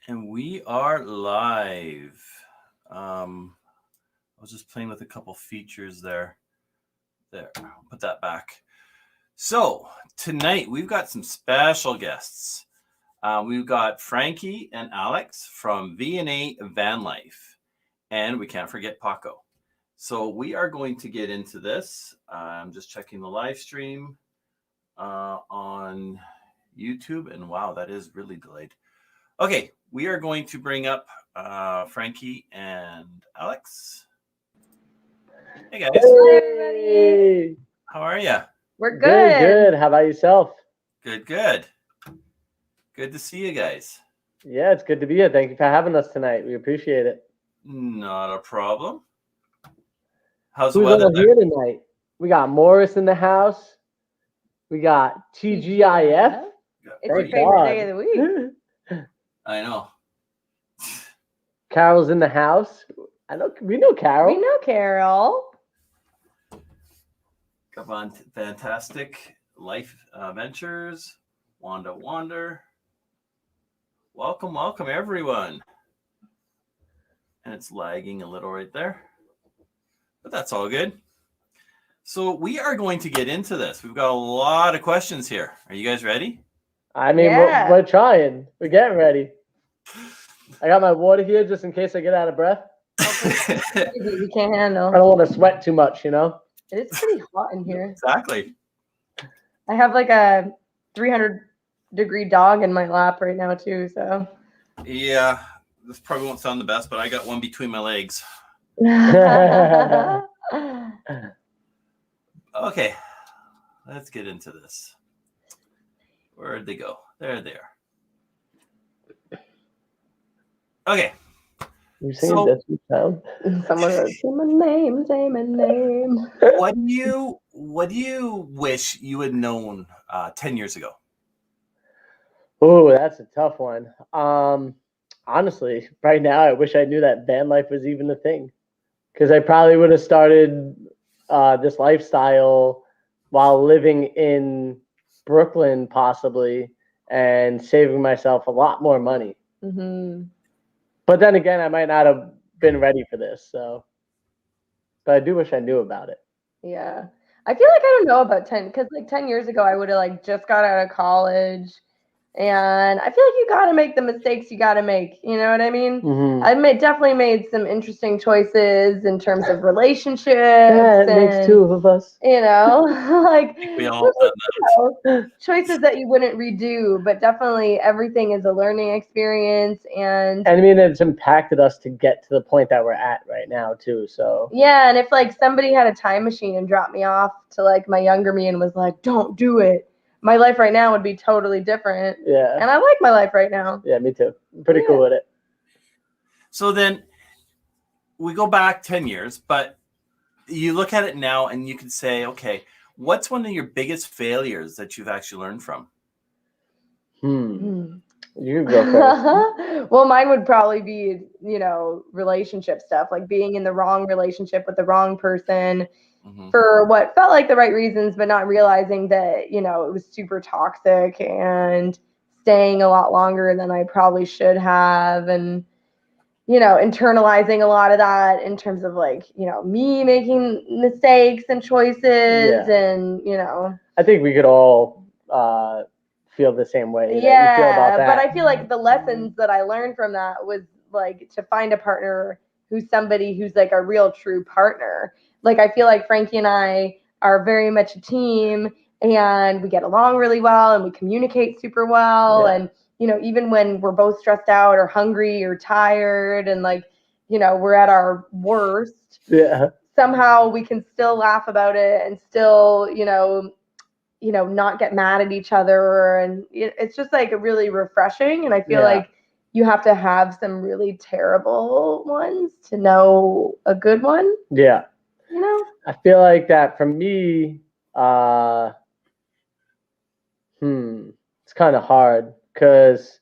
And we are live. I was just playing with a couple features there. There, I'll put that back. So tonight we've got some special guests. We've got Frankie and Alex from FNA Vanlife, and we can't forget Paco. So we are going to get into this. I'm just checking the live stream on YouTube, and wow, that is really delayed. Okay, we are going to bring up Frankie and Alex. Hey guys. Hey. How are you? We're good. Good. How about yourself? Good. Good to see you guys. Yeah, it's good to be here. Thank you for having us tonight. We appreciate it. Not a problem. How's Who's the weather all here tonight? We got Morris in the house. We got TGIF. It's your favorite day of the week. I know. Carol's in the house. We know Carol. We know Carol. Got fantastic life ventures. Wander. Welcome everyone. And it's lagging a little right there, but that's all good. So we are going to get into this. We've got a lot of questions here. Are you guys ready? I mean, yeah. we're trying. We're getting ready. I got my water here just in case I get out of breath. We can't handle. I don't want to sweat too much, you know? It's pretty hot in here. Exactly. I have like a 300-degree dog in my lap right now too, so. Yeah, this probably won't sound the best, but I got one between my legs. Okay, let's get into this. Where'd they go? There they are. Okay. You saying this sound? Someone wrote, say my name. What do you wish you had known 10 years ago? Oh, that's a tough one. Honestly, right now, I wish I knew that van life was even a thing, because I probably would have started this lifestyle while living in Brooklyn, possibly, and saving myself a lot more money. Mm-hmm. But then again, I might not have been ready for this. So, but I do wish I knew about it. Yeah, I feel like I don't know about 10, because like 10 years ago, I would have like just got out of college. And I feel like you got to make the mistakes you got to make. You know what I mean? Mm-hmm. I've definitely made some interesting choices in terms of relationships. Yeah, it makes two of us. You know, like We all done that. Choices that you wouldn't redo, but definitely everything is a learning experience. And I mean, it's impacted us to get to the point that we're at right now too. So yeah, and if like somebody had a time machine and dropped me off to like my younger me and was like, "Don't do it," my life right now would be totally different. Yeah. And I like my life right now. Yeah, me too. I'm pretty cool with it. So then we go back 10 years, but you look at it now and you can say, okay, what's one of your biggest failures that you've actually learned from? You can go first. Well, mine would probably be, relationship stuff, like being in the wrong relationship with the wrong person. Mm-hmm. For what felt like the right reasons, but not realizing that, it was super toxic and staying a lot longer than I probably should have. And, internalizing a lot of that in terms of like, me making mistakes and choices. Yeah. And, I think we could all feel the same way. Yeah, feel about that. But I feel like the lessons that I learned from that was like to find a partner who's somebody who's like a real true partner. Like, I feel like Frankie and I are very much a team, and we get along really well, and we communicate super well. Yeah. And, even when we're both stressed out or hungry or tired and like, we're at our worst, yeah, somehow we can still laugh about it and still, not get mad at each other. And it's just like really refreshing. And I feel like you have to have some really terrible ones to know a good one. Yeah. I feel like that for me, it's kind of hard because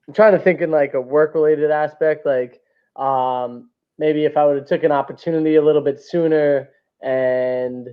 I'm trying to think in like a work-related aspect, like maybe if I would have took an opportunity a little bit sooner and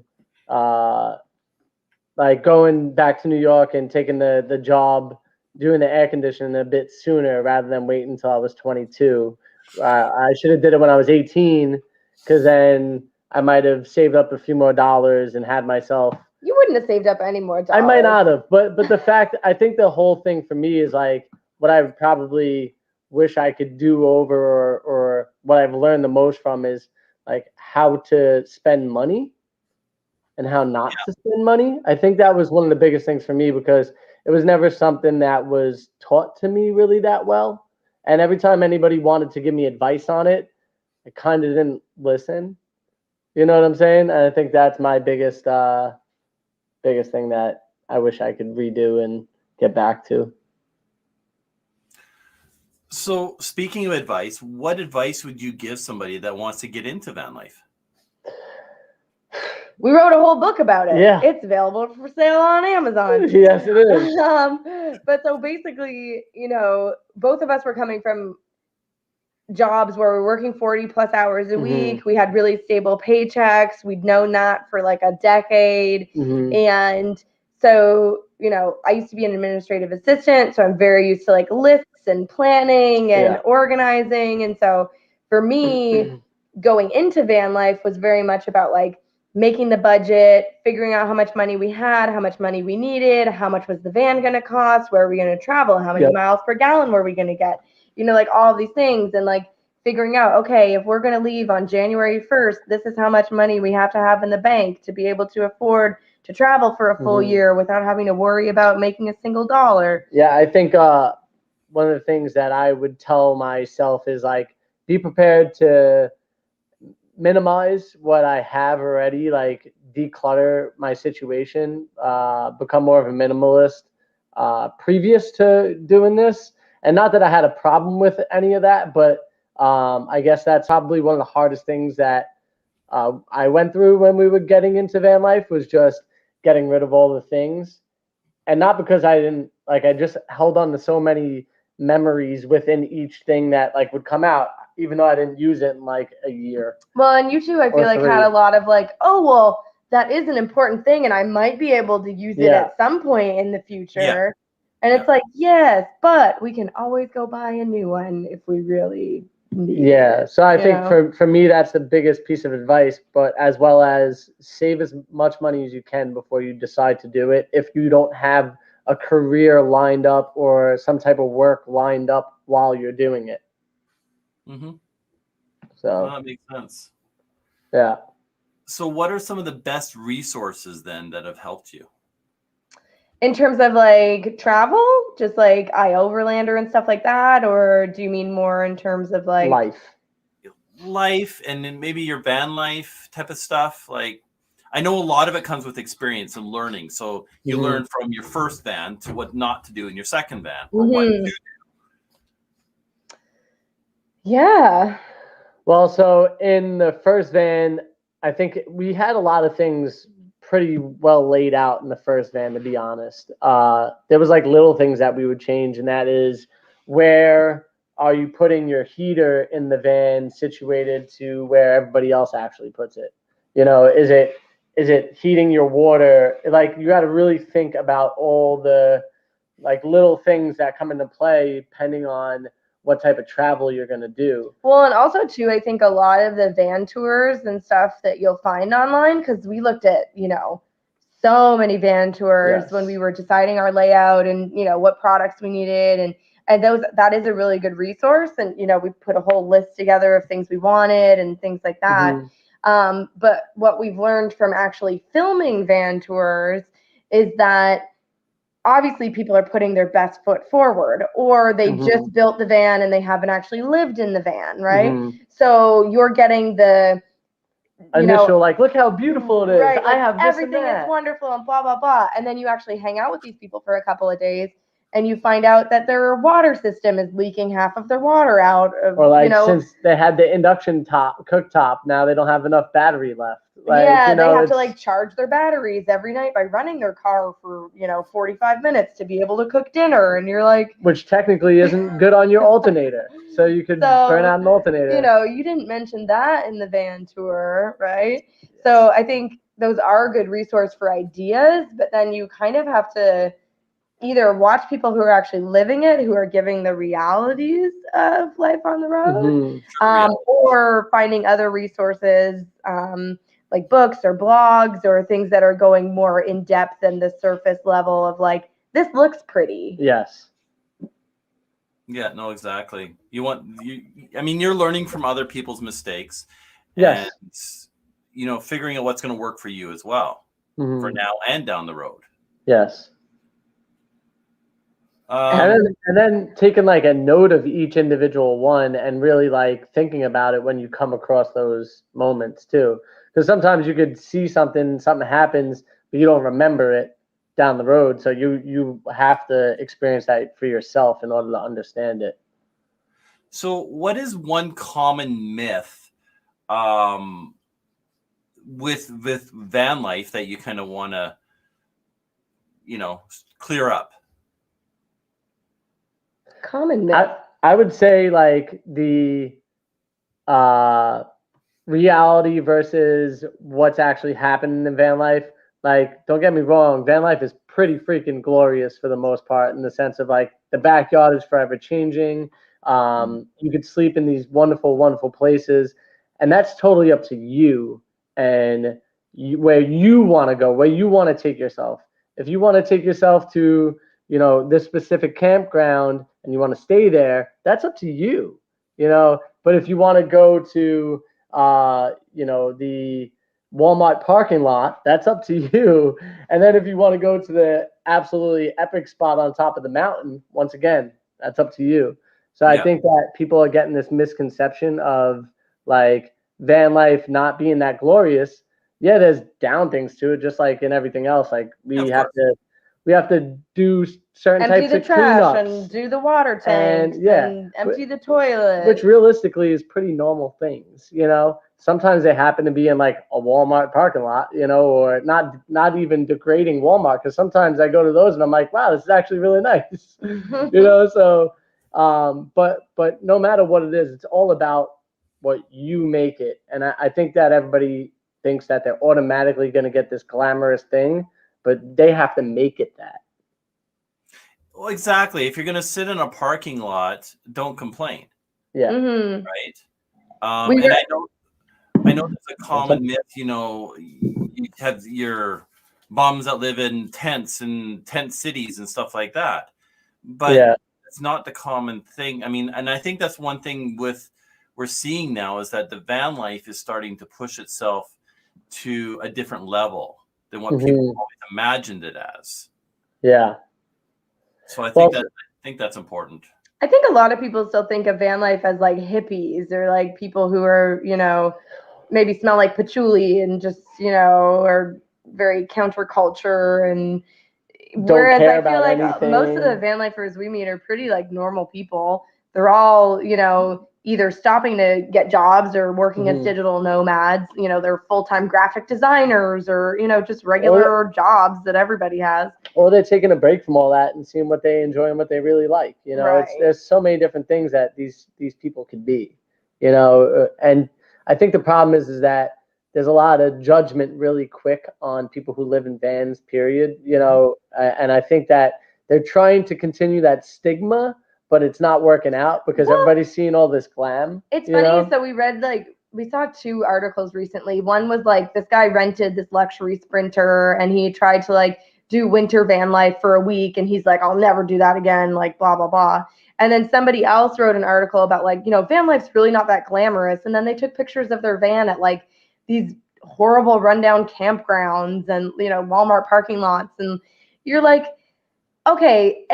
like going back to New York and taking the job doing the air conditioning a bit sooner rather than waiting until I was 22. I should have did it when I was 18, because then I might have saved up a few more dollars and had myself. You wouldn't have saved up any more dollars. I might not have, but the fact, I think the whole thing for me is like what I probably wish I could do over, or what I've learned the most from is like how to spend money and how not to spend money. I think that was one of the biggest things for me, because it was never something that was taught to me really that well. And every time anybody wanted to give me advice on it, I kind of didn't listen. You know what I'm saying? And I think that's my biggest thing that I wish I could redo and get back to. So speaking of advice, what advice would you give somebody that wants to get into van life? We wrote a whole book about it. Yeah. It's available for sale on Amazon. Yes, it is. But so basically, both of us were coming from jobs where we're working 40 plus hours a week. We had really stable paychecks. We'd known that for like a decade. And so, I used to be an administrative assistant, so I'm very used to like lists and planning and organizing. And so for me, going into van life was very much about like making the budget, figuring out how much money we had, how much money we needed, how much was the van going to cost, where are we going to travel, how many miles per gallon were we going to get, like all of these things, and like figuring out, okay, if we're going to leave on January 1st, this is how much money we have to have in the bank to be able to afford to travel for a full year without having to worry about making a single dollar. Yeah, I think one of the things that I would tell myself is like, be prepared to minimize what I have already, like declutter my situation, become more of a minimalist previous to doing this. And not that I had a problem with any of that, but I guess that's probably one of the hardest things that I went through when we were getting into van life, was just getting rid of all the things. And not because I didn't, like, I just held on to so many memories within each thing that like would come out, even though I didn't use it in like a year. Well, and you too, I feel like, had a lot of like, oh, well, that is an important thing, and I might be able to use it at some point in the future. Yeah. And it's like, yes, but we can always go buy a new one if we really need it. So I think for me, that's the biggest piece of advice, but as well as save as much money as you can before you decide to do it. If you don't have a career lined up or some type of work lined up while you're doing it. So that makes sense. Yeah. So what are some of the best resources then that have helped you? In terms of like travel, just like iOverlander and stuff like that, or do you mean more in terms of like life and then maybe your van life type of stuff? Like, I know a lot of it comes with experience and learning. So you learn from your first van to what not to do in your second van, or what to do. Yeah. Well, so in the first van, I think we had a lot of things pretty well laid out in the first van, to be honest. There was like little things that we would change, and that is, where are you putting your heater in the van situated to where everybody else actually puts it? Is it heating your water? Like, you got to really think about all the like little things that come into play depending on what type of travel you're going to do. Well, and also too, I think a lot of the van tours and stuff that you'll find online, because we looked at, so many van tours when we were deciding our layout and, what products we needed. And that is a really good resource. And, we put a whole list together of things we wanted and things like that. But what we've learned from actually filming van tours is that obviously people are putting their best foot forward, or they just built the van and they haven't actually lived in the van, right? So you're getting the initial, like, look how beautiful it is. Right, like, I have this everything is wonderful and blah, blah, blah. And then you actually hang out with these people for a couple of days and you find out that their water system is leaking half of their water out. Or like, since they had the induction cooktop, now they don't have enough battery left. Like, they have to like charge their batteries every night by running their car for 45 minutes to be able to cook dinner, and you're like, which technically isn't good on your alternator, so you could burn out an alternator. You didn't mention that in the van tour, right? So I think those are a good resource for ideas, but then you kind of have to either watch people who are actually living it, who are giving the realities of life on the road, or finding other resources like books or blogs or things that are going more in depth than the surface level of like, this looks pretty. Yes. Yeah, no, exactly. I mean, you're learning from other people's mistakes. Yes. And, you know, figuring out what's going to work for you as well, for now and down the road. Yes. And then taking like a note of each individual one and really like thinking about it when you come across those moments too. Because sometimes you could see something happens, but you don't remember it down the road. So you have to experience that for yourself in order to understand it. So what is one common myth with van life that you kind of want to, you know, clear up? Common myth. I would say like the reality versus what's actually happening in van life. Like, don't get me wrong, van life is pretty freaking glorious for the most part, in the sense of like the backyard is forever changing. You could sleep in these wonderful, wonderful places, and that's totally up to you and where you want to go, where you want to take yourself. If you want to take yourself to, you know, this specific campground and you want to stay there, that's up to you, you know. But if you want to go to, you know, the Walmart parking lot, that's up to you. And then if you want to go to the absolutely epic spot on top of the mountain, once again, that's up to you. So I think that people are getting this misconception of like van life not being that glorious. Yeah, there's down things to it, just like in everything else. Like we have to do certain empty types the of trash cleanups and do the water tanks and empty the toilet, which realistically is pretty normal things, you know. Sometimes they happen to be in like a Walmart parking lot, you know, or not even degrading Walmart, because sometimes I go to those and I'm like, wow, this is actually really nice. You know. So but no matter what it is, it's all about what you make it. And I think that everybody thinks that they're automatically going to get this glamorous thing, but they have to make it that. Well, exactly. If you're going to sit in a parking lot, don't complain. Yeah. Right. And I know there's a common myth, you know, you have your bums that live in tents and tent cities and stuff like that. But it's not the common thing. I mean, and I think that's one thing we're seeing now, is that the van life is starting to push itself to a different level than what people always imagined it as. Yeah. So I think that's important. I think a lot of people still think of van life as like hippies or like people who are, you know, maybe smell like patchouli and just, you know, are very counterculture. And whereas I feel like most of the van lifers we meet are pretty like normal people. They're all, you know, either stopping to get jobs or working as digital nomads. You know, they're full-time graphic designers or, you know, just regular jobs that everybody has. Or they're taking a break from all that and seeing what they enjoy and what they really like. You know, there's so many different things that these people could be, you know. And I think the problem is that there's a lot of judgment really quick on people who live in vans, period, you know. And I think that they're trying to continue that stigma, but it's not working out because everybody's seeing all this glam. It's funny. So we saw 2 articles recently. One was like this guy rented this luxury Sprinter and he tried to like do winter van life for a week. And he's like, I'll never do that again. Like blah, blah, blah. And then somebody else wrote an article about like, you know, van life's really not that glamorous. And then they took pictures of their van at like these horrible rundown campgrounds and, you know, Walmart parking lots. And you're like, okay,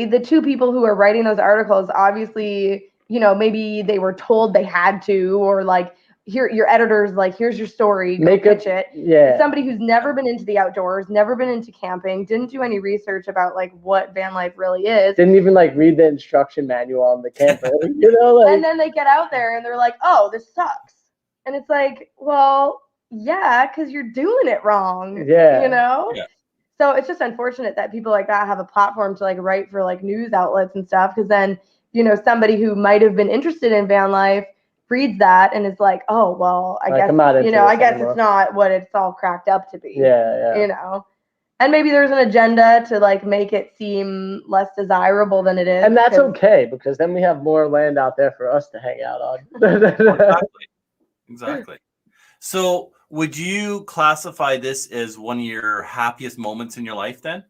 the 2 people who are writing those articles, obviously, you know, maybe they were told they had to, or like, here, your editor's like, here's your story, go pitch it. Yeah. Somebody who's never been into the outdoors, never been into camping, didn't do any research about like what van life really is. Didn't even like read the instruction manual on the camper, you know? Like, and then they get out there and they're like, oh, this sucks. And it's like, well, yeah, because you're doing it wrong. Yeah. You know? Yeah. So it's just unfortunate that people like that have a platform to like write for like news outlets and stuff, because then, you know, somebody who might have been interested in van life reads that and is like, oh, well, I guess, you know, I guess it's not what it's all cracked up to be. Yeah. You know? And maybe there's an agenda to like make it seem less desirable than it is. And that's okay, because then we have more land out there for us to hang out on. Exactly. So would you classify this as one of your happiest moments in your life then?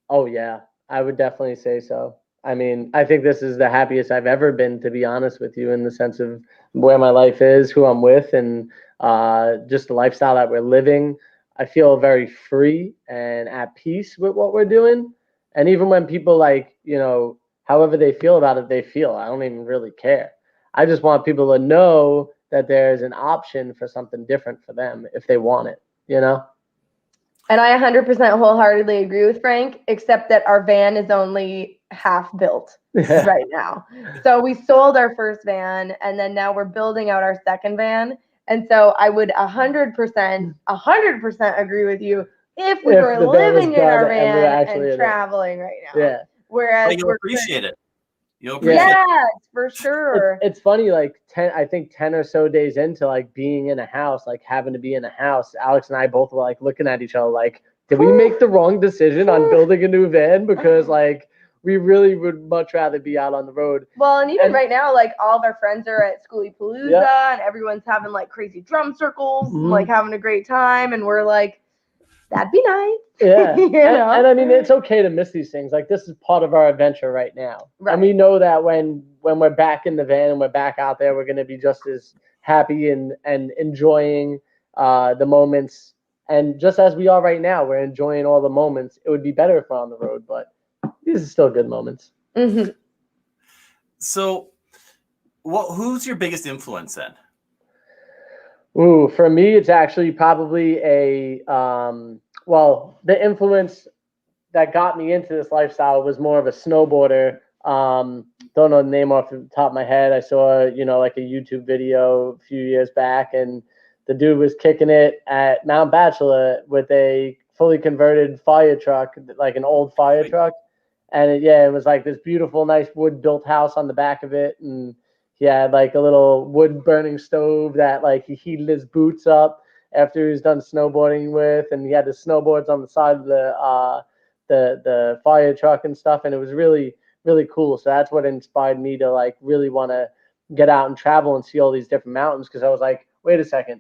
Oh, yeah, I would definitely say so. I mean, I think this is the happiest I've ever been, to be honest with you, in the sense of where my life is, who I'm with, and just the lifestyle that we're living. I feel very free and at peace with what we're doing. And even when people like, however they feel about it, they feel. I don't even really care. I just want people to know that there's an option for something different for them if they want it, And I 100% wholeheartedly agree with Frank, except that our van is only half built right now. So we sold our first van, and then now we're building out our second van. And so I would 100% agree with you if we were living in our van and traveling right now. Yeah. Whereas you'll appreciate it. You'll appreciate it. Yes, for sure. It's funny, like 10 or so days into like being in a house, like having to be in a house, Alex and I both were like looking at each other like, did we make the wrong decision on building a new van? Because like we really would much rather be out on the road. Well, and even right now, like all of our friends are at Schoolie Palooza, and everyone's having like crazy drum circles, and, like having a great time, and we're like, that'd be nice. Yeah. And I mean, it's okay to miss these things. Like, this is part of our adventure right now. Right. And we know that when we're back in the van and we're back out there, we're going to be just as happy and enjoying the moments. And just as we are right now, we're enjoying all the moments. It would be better if we're on the road, but these are still good moments. Mm-hmm. So who's your biggest influence then? Ooh, for me, it's actually probably the influence that got me into this lifestyle was more of a snowboarder. Don't know the name off the top of my head. I saw, like a YouTube video a few years back, and the dude was kicking it at Mount Bachelor with a fully converted fire truck, like an old fire truck. And it was like this beautiful, nice wood built house on the back of it. And he had like a little wood burning stove that like he heated his boots up after he was done snowboarding with. And he had the snowboards on the side of the fire truck and stuff. And it was really, really cool. So that's what inspired me to like really want to get out and travel and see all these different mountains. Cause I was like, wait a second.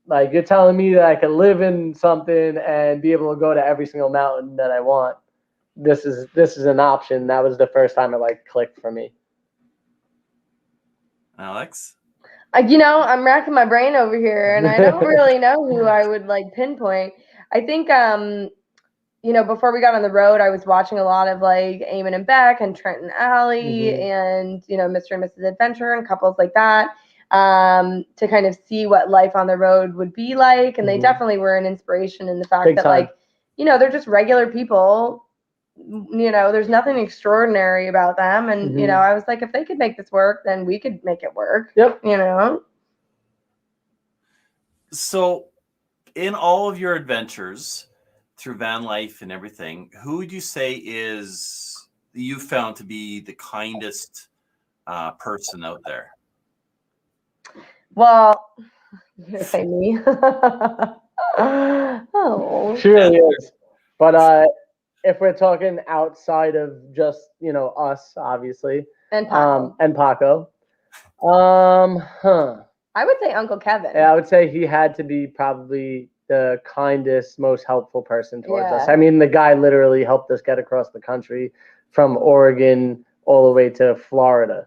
Like, you're telling me that I can live in something and be able to go to every single mountain that I want. This is an option. That was the first time it like clicked for me. Alex? I'm racking my brain over here, and I don't really know who I would like pinpoint. I think, before we got on the road, I was watching a lot of like Eamon and Beck and Trent and Allie and, Mr. and Mrs. Adventure and couples like that, to kind of see what life on the road would be like. And they definitely were an inspiration in the fact that like, they're just regular people. There's nothing extraordinary about them. And, I was like, if they could make this work, then we could make it work. Yep. So in all of your adventures through van life and everything, who would you say you found to be the kindest person out there? Well, you're going to say me. Oh. She really is. But if we're talking outside of just, us, obviously. And Paco. I would say Uncle Kevin. Yeah, I would say he had to be probably the kindest, most helpful person towards us. I mean, the guy literally helped us get across the country from Oregon all the way to Florida.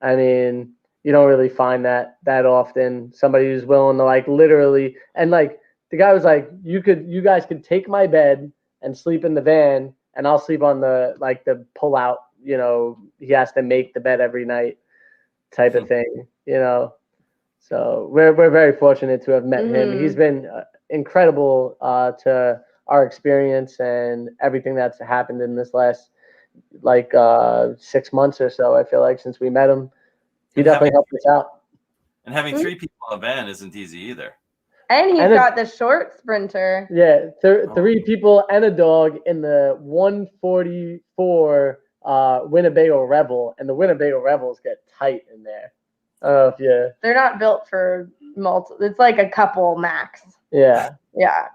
I mean, you don't really find that often. Somebody who's willing to like literally, and like the guy was like, you guys could take my bed and sleep in the van, and I'll sleep on the pull out, he has to make the bed every night type of thing, So we're very fortunate to have met him. He's been incredible to our experience and everything that's happened in this last 6 months or so. I feel like since we met him, he definitely helped us out. And having 3 people in a van isn't easy either. And he's got the short sprinter. Yeah, 3 people and a dog in the 144 Winnebago Rebel, and the Winnebago Rebels get tight in there. They're not built for multiple. It's like a couple max. Yeah. Yeah.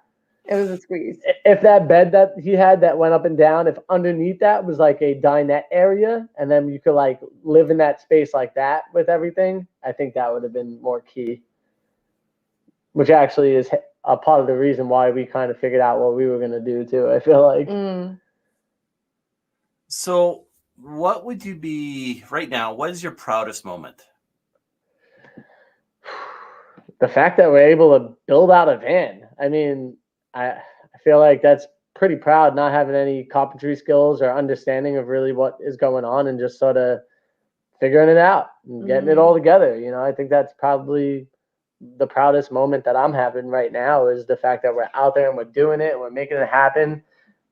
It was a squeeze. If that bed that he had that went up and down, if underneath that was like a dinette area, and then you could like live in that space like that with everything, I think that would have been more key. Which actually is a part of the reason why we kind of figured out what we were going to do too, I feel like. So what would you be right now? What is your proudest moment? The fact that we're able to build out a van. I mean, I feel like that's pretty proud, not having any carpentry skills or understanding of really what is going on and just sort of figuring it out and getting it all together. You know, I think that's probably the proudest moment that I'm having right now is the fact that we're out there and we're doing it and we're making it happen.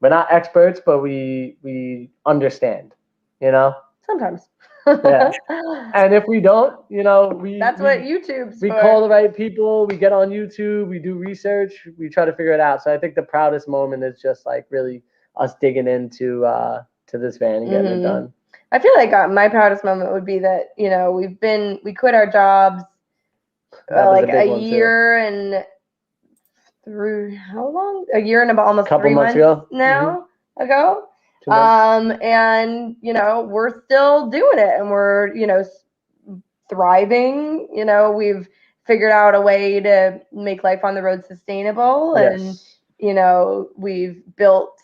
We're not experts, but we understand, you know? Sometimes. Yeah. And if we don't, you know, that's what YouTube's we for. call the right people, we get on YouTube, we do research, we try to figure it out. So I think the proudest moment is just like really us digging into to this van and getting it done. I feel like my proudest moment would be that, you know, we quit our jobs like a year and through how long? A year and about almost 3 months ago now ago. And you know, we're still doing it and we're, you know, thriving. You know, we've figured out a way to make life on the road sustainable and you know, we've built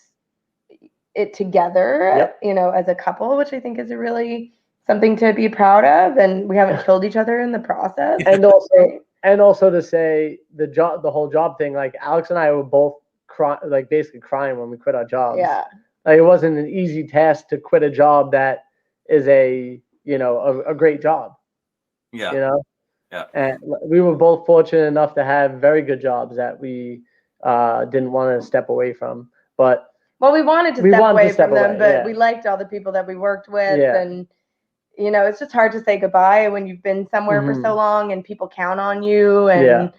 it together, you know, as a couple, which I think is a really something to be proud of, and we haven't killed each other in the process. And also to say the whole job thing, like Alex and I were both basically crying when we quit our jobs. Yeah. Like it wasn't an easy task to quit a job that is a great job. Yeah. You know? Yeah. And we were both fortunate enough to have very good jobs that we didn't want to step away from. But we wanted to step away from them, but we liked all the people that we worked with and you know, it's just hard to say goodbye when you've been somewhere for so long and people count on you and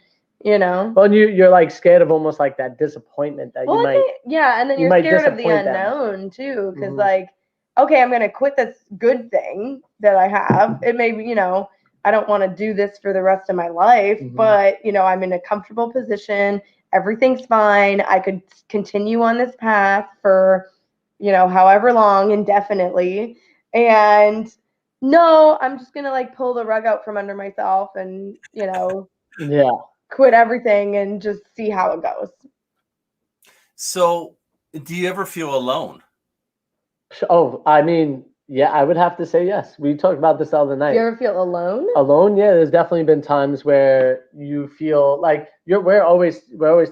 you know. Well, you're like scared of almost like that disappointment that you might. And then you're scared of the unknown too, because like, okay, I'm gonna quit this good thing that I have. It may be, you know, I don't want to do this for the rest of my life, but you know, I'm in a comfortable position. Everything's fine. I could continue on this path for, you know, however long, indefinitely. And no, I'm just gonna like pull the rug out from under myself and, you know, quit everything and just see how it goes. So, do you ever feel alone? Oh, I mean, yeah, I would have to say yes. We talked about this the other night. Do you ever feel alone? Alone, yeah. There's definitely been times where you feel like we're always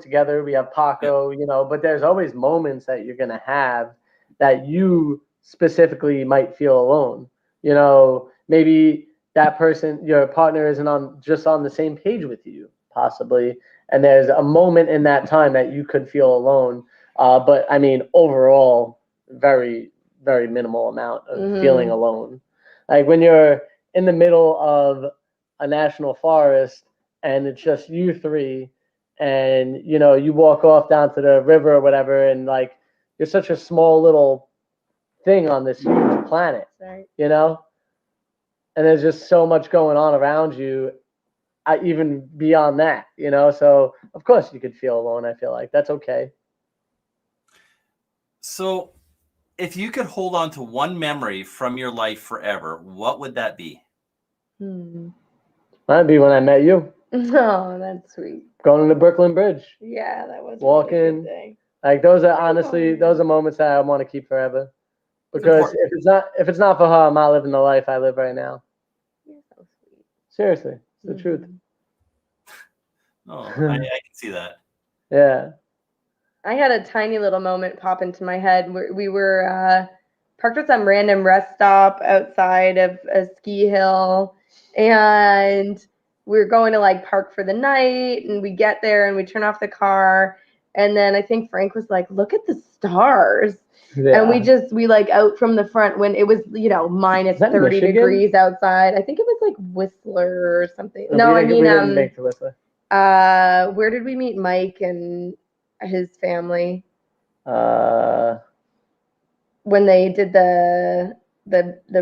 together. We have Paco, you know, but there's always moments that you're gonna have that you specifically might feel alone. You know, maybe that person, your partner, isn't on the same page with you, possibly, and there's a moment in that time that you could feel alone. But I mean, overall, very, very minimal amount of feeling alone. Like when you're in the middle of a national forest and it's just you three, and you know you walk off down to the river or whatever, and like you're such a small little thing on this huge planet, you know, and there's just so much going on around you, even beyond that, you know. So of course you could feel alone. I feel like that's okay. So, if you could hold on to one memory from your life forever, what would that be? That'd be when I met you. Oh, that's sweet. Going to the Brooklyn Bridge. Yeah, that was walking. A really good day. Like those are honestly those are moments that I want to keep forever. Because if it's not for her, I'm not living the life I live right now. You're so sweet. Seriously, it's the truth. Oh, I can see that. Yeah. I had a tiny little moment pop into my head. We were parked at some random rest stop outside of a ski hill, and we were going to like park for the night. And we get there and we turn off the car, and then I think Frank was like, "Look at the stars." Yeah. And we like out from the front when it was, you know, minus 30 degrees outside. I think it was like Whistler or something. No, I mean, we didn't make to Whistler. Where did we meet Mike and his family? When they did the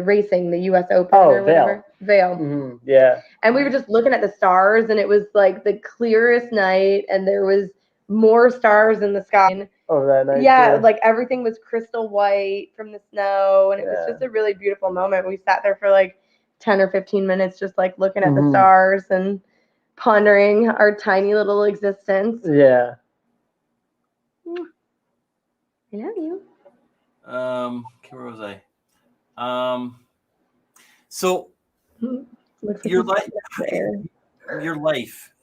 racing, the U.S. Open or whatever. Vail. Yeah. And we were just looking at the stars, and it was like the clearest night, and there was more stars in the sky. Oh, that night. Yeah, like everything was crystal white from the snow, and it was Yeah. just a really beautiful moment. We sat there for like 10 or 15 minutes just like looking at the Mhm. stars and pondering our tiny little existence. Yeah. I love you. Okay, where was I? So Looks like your he's life, there. your life,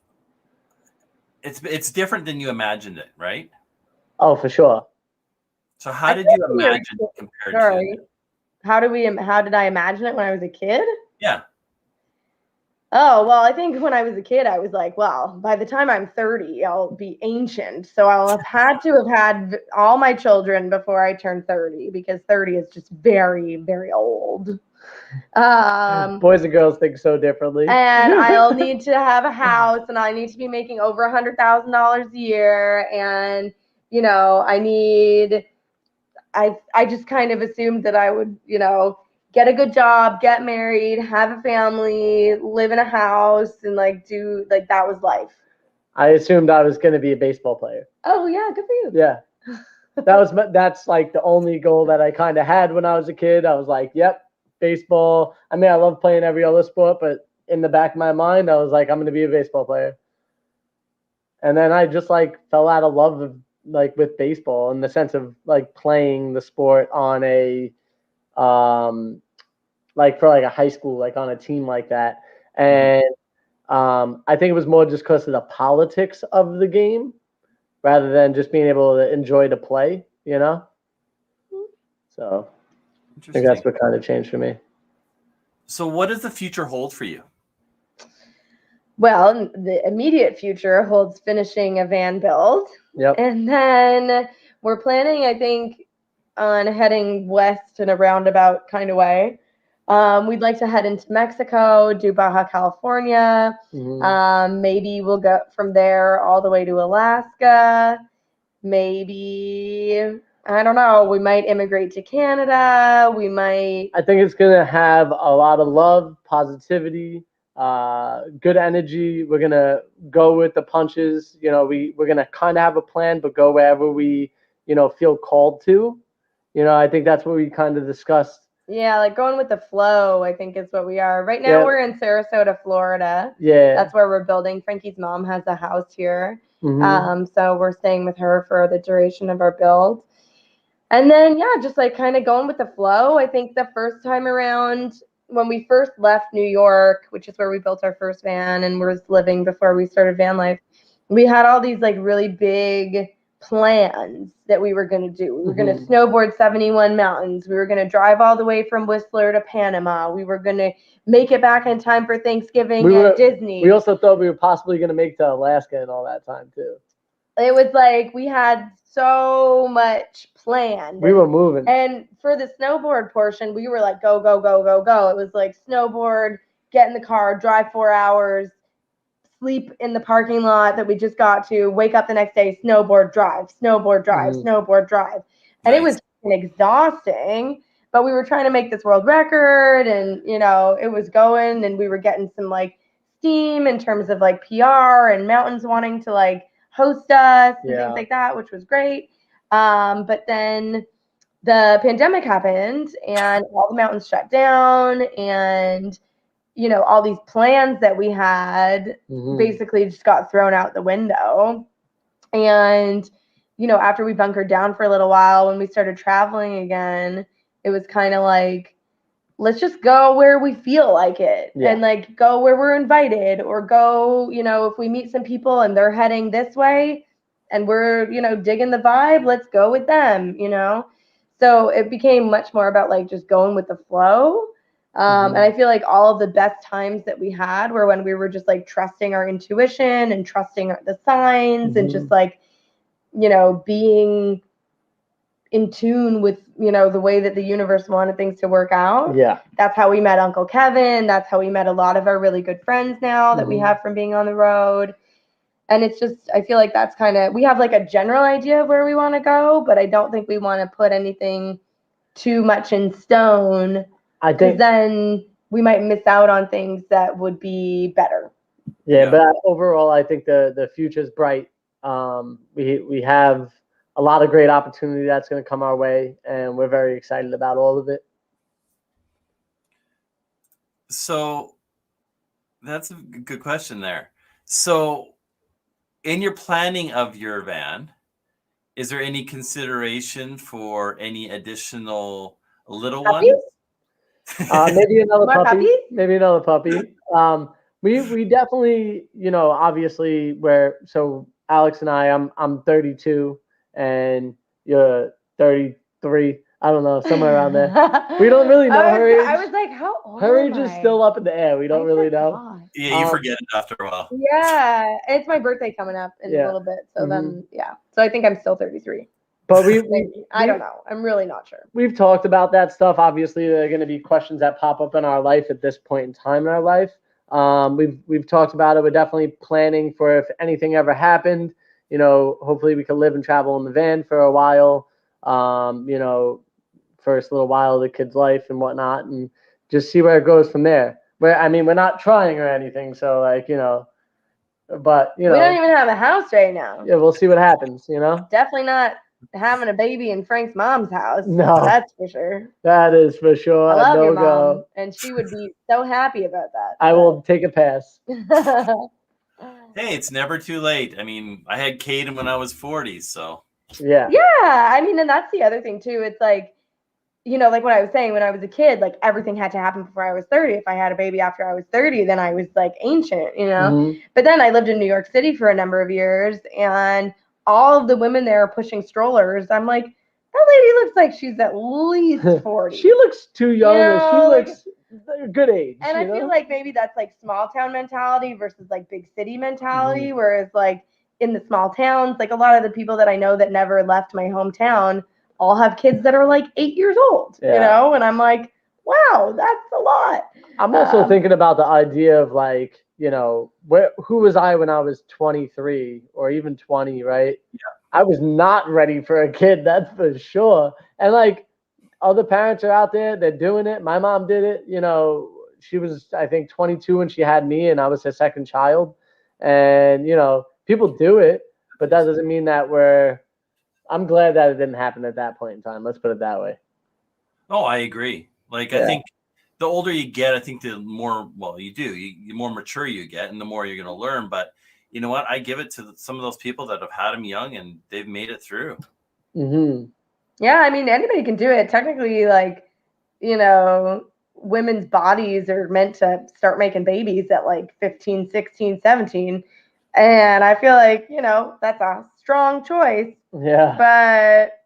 it's different than you imagined it, right? Oh, for sure. So how did you imagine it compared Sorry. to? How did I imagine it when I was a kid? Yeah. Oh, well, I think when I was a kid, I was like, well, by the time I'm 30, I'll be ancient. So I'll have had to have had all my children before I turn 30, because 30 is just very, very old. Boys and girls think so differently. And I'll need to have a house, and I need to be making over $100,000 a year. And, you know, I just kind of assumed that I would, you know, get a good job, get married, have a family, live in a house, and like do like that was life. I assumed I was going to be a baseball player. Oh yeah, good for you. Yeah. That's like the only goal that I kind of had when I was a kid. I was like, yep, baseball. I mean, I love playing every other sport, but in the back of my mind, I was like, I'm going to be a baseball player. And then I just like fell out of love of, like, with baseball, in the sense of like playing the sport on a like for like a high school, like on a team like that. And I think it was more just because of the politics of the game, rather than just being able to enjoy the play, you know? So I think that's what kind of changed for me. So what does the future hold for you? Well, the immediate future holds finishing a van build. Yep. And then we're planning, I think, on heading west in a roundabout kind of way. We'd like to head into Mexico, do Baja California. Mhm. Maybe we'll go from there all the way to Alaska. Maybe, I don't know, we might immigrate to Canada. We might. I think it's going to have a lot of love, positivity, good energy. We're going to go with the punches. You know, we're going to kind of have a plan, but go wherever we, you know, feel called to. You know, I think that's what we kind of discussed. Yeah, like going with the flow, I think is what we are. Right now we're in Sarasota, Florida. Yeah. That's where we're building. Frankie's mom has a house here. Mhm. So we're staying with her for the duration of our build. And then, yeah, just like kind of going with the flow. I think the first time around, when we first left New York, which is where we built our first van and was living before we started van life, we had all these like really big plans that we were going to do. We were going to snowboard 71 mountains. We were going to drive all the way from Whistler to Panama. We were going to make it back in time for Thanksgiving at Disney. We also thought we were possibly going to make it to Alaska in all that time too. It was like we had so much planned. We were moving. And for the snowboard portion, we were like, go, go, go, go, go. It was like snowboard, get in the car, drive 4 hours, sleep in the parking lot that we just got to, wake up the next day, snowboard, drive, snowboard, drive, snowboard, drive. And it was exhausting, but we were trying to make this world record, and, you know, it was going, and we were getting some like steam in terms of like PR and mountains wanting to like host us and things like that, which was great. But then the pandemic happened and all the mountains shut down, and you know, all these plans that we had basically just got thrown out the window. And, you know, after we bunkered down for a little while, when we started traveling again, it was kind of like, let's just go where we feel like it, and like go where we're invited, or go, you know, if we meet some people and they're heading this way and we're, you know, digging the vibe, let's go with them, you know? So it became much more about like just going with the flow. And I feel like all of the best times that we had were when we were just like trusting our intuition and trusting the signs and just like, you know, being in tune with, you know, the way that the universe wanted things to work out. Yeah. That's how we met Uncle Kevin. That's how we met a lot of our really good friends now that we have from being on the road. And it's just, I feel like that's kind of, we have like a general idea of where we want to go, but I don't think we want to put anything too much in stone. I think then we might miss out on things that would be better. Yeah, but overall, I think the future's bright. We have a lot of great opportunity that's going to come our way, and we're very excited about all of it. So that's a good question there. So in your planning of your van, is there any consideration for any additional little Puppies? ones? Maybe another More puppy. puppies? Maybe another puppy. We definitely, obviously so Alex and I'm 32 and you're 33. I don't know, somewhere around there. We don't really know her age. I was like, how old Her am age is I? still up in the air. We don't I really know. forgot. Yeah, you forget it after a while. Yeah, it's my birthday coming up in a little bit. So then, so I think I'm still 33. But I don't know. I'm really not sure. We've talked about that stuff. Obviously, there are going to be questions that pop up in our life at this point in time in our life. We've talked about it. We're definitely planning for if anything ever happened. Hopefully we can live and travel in the van for a while. First little while of the kid's life and whatnot, and just see where it goes from there. We're not trying or anything, so but we don't even have a house right now. Yeah, we'll see what happens. Definitely not having a baby in Frank's mom's house. No, that's for sure. That is for sure. I love your mom, and she would be so happy about that. I will take a pass. Hey, it's never too late. I had Cayden when I was 40, so. Yeah. Yeah, and that's the other thing too. It's like, like what I was saying, when I was a kid, like everything had to happen before I was 30. If I had a baby after I was 30, then I was like ancient, Mm-hmm. But then I lived in New York City for a number of years, and all of the women there are pushing strollers. I'm like, that lady looks like she's at least 40. She looks too young. She looks a good age. And I feel like maybe that's like small town mentality versus like big city mentality. Mm-hmm. Whereas like in the small towns, like a lot of the people that I know that never left my hometown all have kids that are like 8 years old, and I'm like, wow, that's a lot. I'm also thinking about the idea of like, who was I when I was 23 or even 20, right? Yeah. I was not ready for a kid, that's for sure. And like other parents are out there, they're doing it. My mom did it, she was, I think, 22 when she had me, and I was her second child. And, people do it, but that doesn't mean that I'm glad that it didn't happen at that point in time. Let's put it that way. Oh, I agree. I think the older you get, I think the more, the more mature you get and the more you're going to learn. But you know what? I give it to some of those people that have had them young and they've made it through. Mm-hmm. Yeah, anybody can do it. Technically, women's bodies are meant to start making babies at like 15, 16, 17. And I feel like, that's a strong choice. Yeah. But,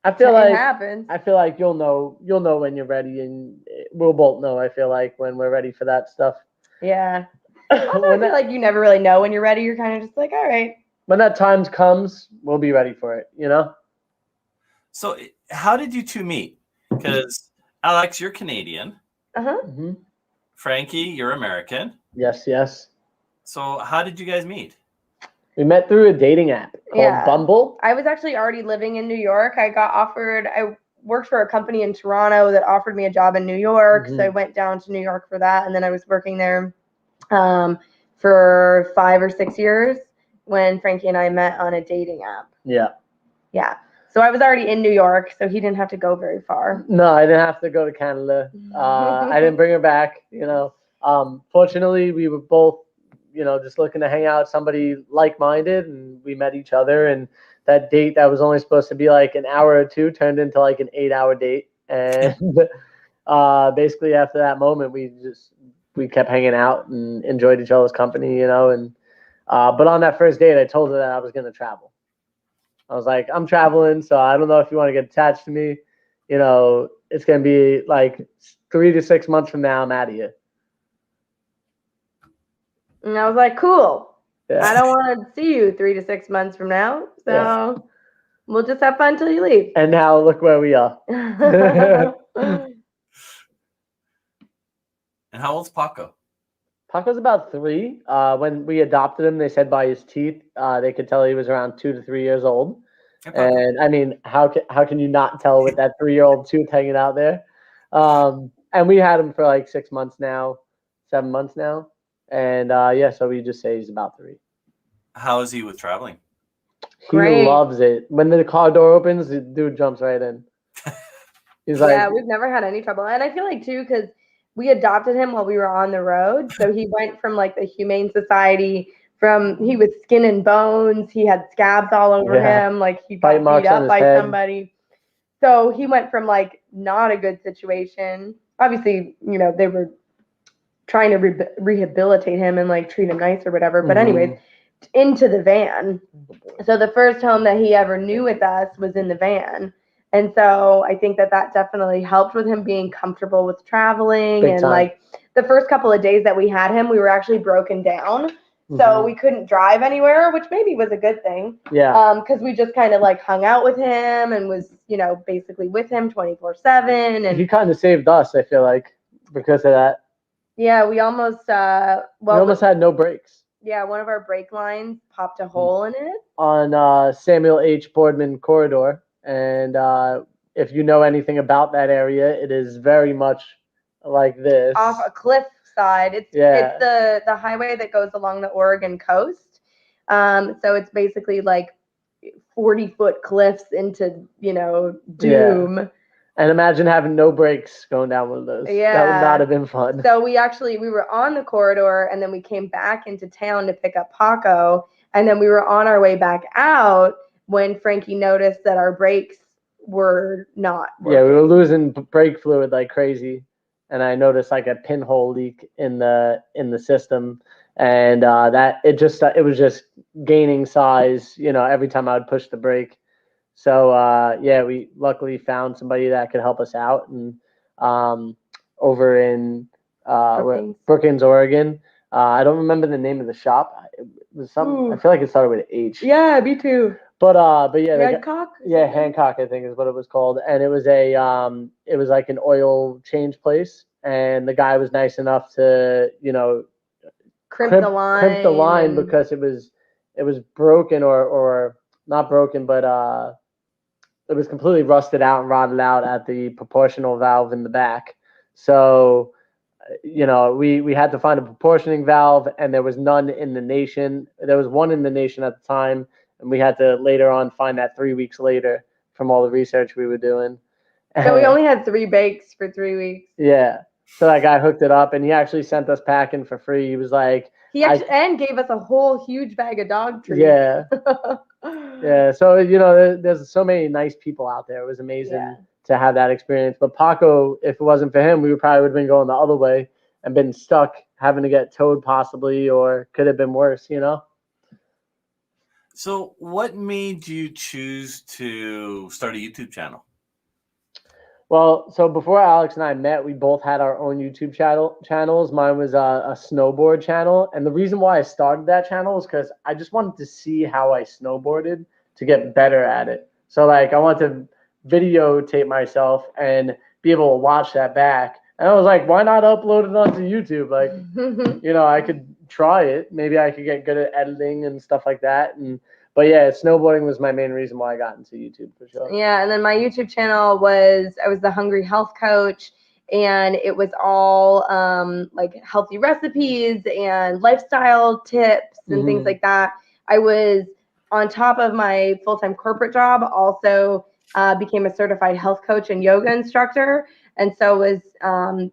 I feel it happens. I feel like you'll know when you're ready, and we'll both know, I feel like, when we're ready for that stuff. Yeah. Also, I feel like you never really know when you're ready. You're kind of just like, all right. When that time comes, we'll be ready for it, So how did you two meet? Because Alex, you're Canadian. Uh-huh. Mm-hmm. Frankie, you're American. Yes. So how did you guys meet? We met through a dating app called Bumble. I was actually already living in New York. I worked for a company in Toronto that offered me a job in New York. Mm-hmm. So I went down to New York for that. And then I was working there for 5 or 6 years when Frankie and I met on a dating app. Yeah. So I was already in New York, so he didn't have to go very far. No, I didn't have to go to Canada. I didn't bring her back, Fortunately, we were both, just looking to hang out with somebody like-minded, and we met each other, and that date that was only supposed to be like an hour or two turned into like an 8-hour date. And basically after that moment, we kept hanging out and enjoyed each other's company, and but on that first date, I told her that I was going to travel. I was like, I'm traveling, so I don't know if you want to get attached to me. It's going to be like 3 to 6 months from now, I'm out of here. And I was like, cool. Yeah. I don't want to see you 3 to 6 months from now, so we'll just have fun till you leave. And now look where we are. And how old's Paco? Paco's about 3. When we adopted him, they said by his teeth, they could tell he was around 2 to 3 years old. And how can you not tell with that 3-year-old tooth hanging out there? And we had him for like 6 months now, 7 months now, and so we just say he's about 3. How is he with traveling? He Great. loves it. When the car door opens, the dude jumps right in. He's Yeah, like, we've never had any trouble. And I feel like too, because we adopted him while we were on the road. So he went from like the Humane Society, he was skin and bones, he had scabs all over him, like he bite got marks beat on up his by head. somebody. So he went from like not a good situation. Obviously, you know, they were trying to rehabilitate him and like treat him nice or whatever. But anyways, into the van. So the first home that he ever knew with us was in the van. And so I think that definitely helped with him being comfortable with traveling. Big And time. like the first couple of days that we had him, we were actually broken down. So we couldn't drive anywhere, which maybe was a good thing. Yeah. Because we just kind of like hung out with him and was, you know, basically with him 24/7. And he kind of saved us, I feel like, because of that. yeah, we almost we almost had no brakes. Yeah, one of our brake lines popped a hole in it. On Samuel H. Boardman Corridor. And if you know anything about that area, it is very much like this. Off a cliff side. It's the highway that goes along the Oregon coast. So it's basically like 40-foot cliffs into, you know, doom. Yeah. And imagine having no brakes going down one of those. Yeah. That would not have been fun. So we were on the corridor and then we came back into town to pick up Paco. And then we were on our way back out when Frankie noticed that our brakes were not working. Yeah, we were losing brake fluid like crazy. And I noticed like a pinhole leak in the system. And it was just gaining size, you know, every time I would push the brake. So yeah, we luckily found somebody that could help us out, and over in Brookings, Oregon. I don't remember the name of the shop. It was something. I feel like it started with an H. Yeah, me too. But yeah, Hancock. Hancock, I think is what it was called, and it was like an oil change place, and the guy was nice enough to, you know, crimp the line because it was broken or not broken, but it was completely rusted out and rotted out at the proportional valve in the back. So, you know, we had to find a proportioning valve, and there was none in the nation. There was one in the nation at the time, and we had to later on find that 3 weeks later from all the research we were doing. So we only had 3 bakes for 3 weeks. Yeah. So that guy hooked it up, and he actually sent us packing for free. He was like, and gave us a whole huge bag of dog treats. Yeah. Yeah. So, you know, there's so many nice people out there. It was amazing to have that experience. But Paco, if it wasn't for him, we probably would have been going the other way and been stuck having to get towed possibly, or could have been worse, you know? So what made you choose to start a YouTube channel? Well, so before Alex and I met, we both had our own YouTube channels. Mine was a snowboard channel. And the reason why I started that channel is because I just wanted to see how I snowboarded to get better at it. So, like, I wanted to videotape myself and be able to watch that back. And I was like, why not upload it onto YouTube? Like, you know, I could try it. Maybe I could get good at editing and stuff like that. But yeah, snowboarding was my main reason why I got into YouTube, for sure. Yeah, and then my YouTube channel I was the Hungry Health Coach, and it was all like healthy recipes and lifestyle tips and things like that. I was, on top of my full-time corporate job, also became a certified health coach and yoga instructor, and so was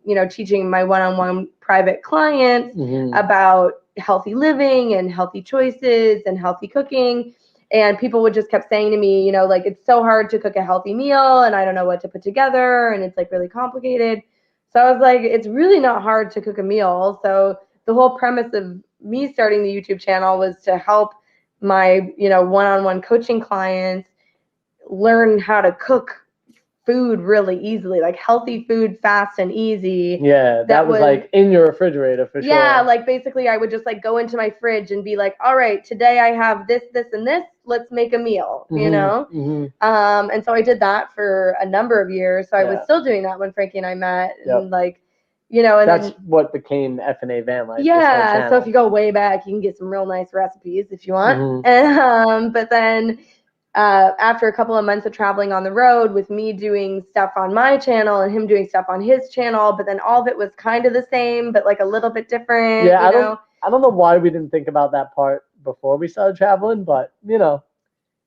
you know, teaching my one-on-one private clients about healthy living and healthy choices and healthy cooking. And people would just kept saying to me, you know, like, it's so hard to cook a healthy meal and I don't know what to put together and it's like really complicated. So I was like, it's really not hard to cook a meal. So the whole premise of me starting the YouTube channel was to help my, you know, one-on-one coaching clients learn how to cook food really easily, like healthy food, fast and easy. Yeah, that was like in your refrigerator for sure. Yeah, like basically I would just like go into my fridge and be like, all right, today I have this, this, and this. Let's make a meal, you know? And so I did that for a number of years. So I was still doing that when Frankie and I met. And like, you know, and that's what became FNA Vanlife. Yeah, so if you go way back, you can get some real nice recipes if you want. And but then after a couple of months of traveling on the road with me doing stuff on my channel and him doing stuff on his channel, but then all of it was kind of the same, but like a little bit different. Yeah, you know? I don't know why we didn't think about that part before we started traveling, but you know,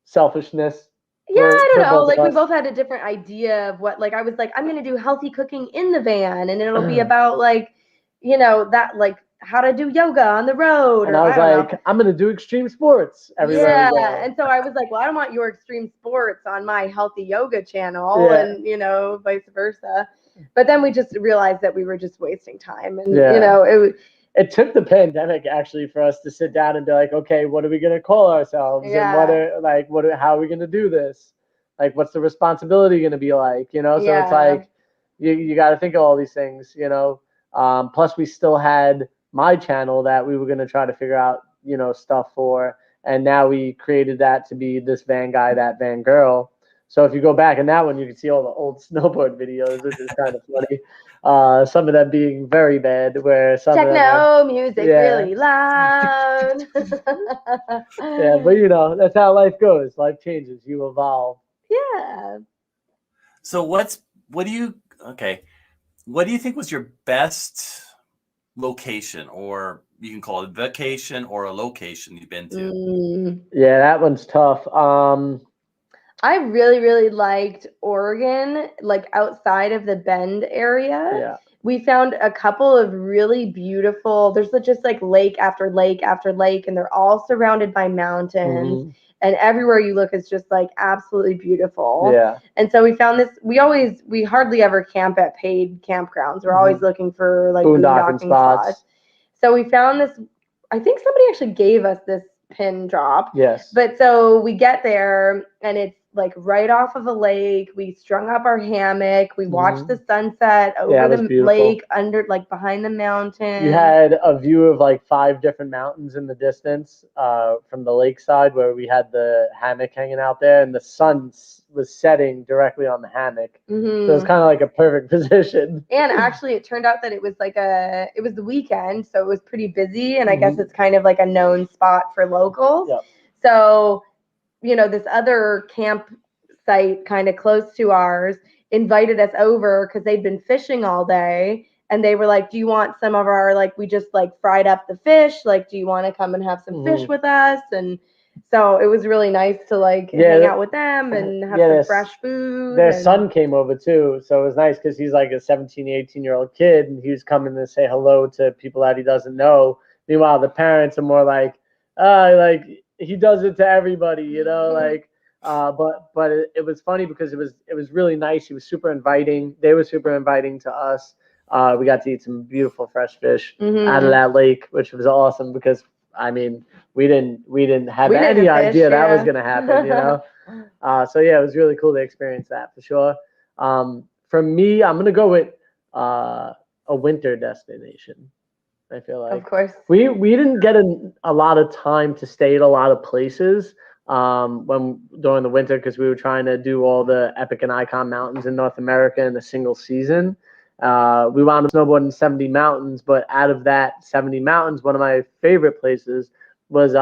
selfishness. Yeah, I don't know. both Like of we us. both had a different idea of what, like I was like, I'm gonna do healthy cooking in the van, and it'll be about like, you know, that like how to do yoga on the road. And or I was don't know. like, I'm gonna do extreme sports everywhere we go. And so I was like, well, I don't want your extreme sports on my healthy yoga channel, Yeah. and you know, vice versa. But then we just realized that we were just wasting time, and Yeah. you know, It took the pandemic actually for us to sit down and be like, okay, what are we gonna call ourselves? And how are we gonna do this? Like, what's the responsibility gonna be like? You know, so it's like you got to think of all these things. You know, plus we still had my channel that we were gonna try to figure out, you know, stuff for, and now we created that to be this van guy, that van girl. So if you go back in that one, you can see all the old snowboard videos, which is kind of funny. Some of them being very bad, where some of them techno music really loud. Yeah, but you know, that's how life goes. Life changes. You evolve. Yeah. So what do you think was your best location, or you can call it vacation or a location you've been to? Yeah, that one's tough. I really, really liked Oregon, like outside of the Bend area. Yeah. We found a couple of really beautiful, there's just like lake after lake after lake, and they're all surrounded by mountains. Mhm. And everywhere you look is just like absolutely beautiful. Yeah. And so we found this, we hardly ever camp at paid campgrounds. We're always looking for like boondocking spots. So we found this, I think somebody actually gave us this pin drop. Yes. But so we get there and it's like right off of a lake. We strung up our hammock. We watched the sunset over the lake, under like behind the mountain. You had a view of like 5 different mountains in the distance from the lakeside, where we had the hammock hanging out there, and the sun was setting directly on the hammock. So it was kind of like a perfect position. And actually, it turned out that it was it was the weekend, so it was pretty busy, and I guess it's kind of like a known spot for locals. Yep. So, you know, this other campsite kind of close to ours invited us over because they'd been fishing all day, and they were like, do you want some of our, like, we just like fried up the fish, like, do you want to come and have some fish with us? And so it was really nice to like hang out with them and have some fresh food. Their son came over too, so it was nice because he's like a 17, 18-year-old kid, and he was coming to say hello to people that he doesn't know. Meanwhile, the parents are more like, like he does it to everybody, you know, like. But it was funny because it was really nice. He was super inviting. They were super inviting to us. We got to eat some beautiful fresh fish out of that lake, which was awesome because I mean we didn't have any idea that was gonna happen, you know. So yeah, it was really cool to experience that for sure. For me, I'm gonna go with a winter destination. I feel like, of course, we didn't get a lot of time to stay at a lot of places during the winter because we were trying to do all the epic and icon mountains in North America in a single season. We wound up snowboarding 70 mountains, but out of that 70 mountains, one of my favorite places was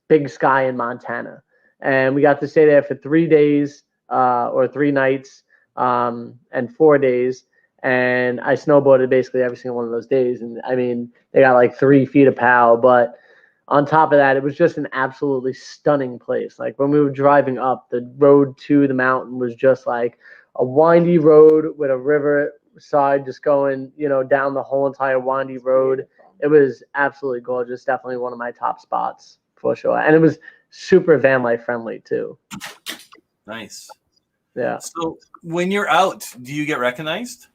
Big Sky in Montana. And we got to stay there for 3 days or 3 nights and 4 days. And I snowboarded basically every single one of those days. And I mean, they got like 3 feet of pow, but on top of that, it was just an absolutely stunning place. Like when we were driving up, the road to the mountain was just like a windy road with a river side just going, you know, down the whole entire windy road. It was absolutely gorgeous. Definitely one of my top spots for sure. And it was super van life friendly too. Nice. Yeah. So when you're out, do you get recognized?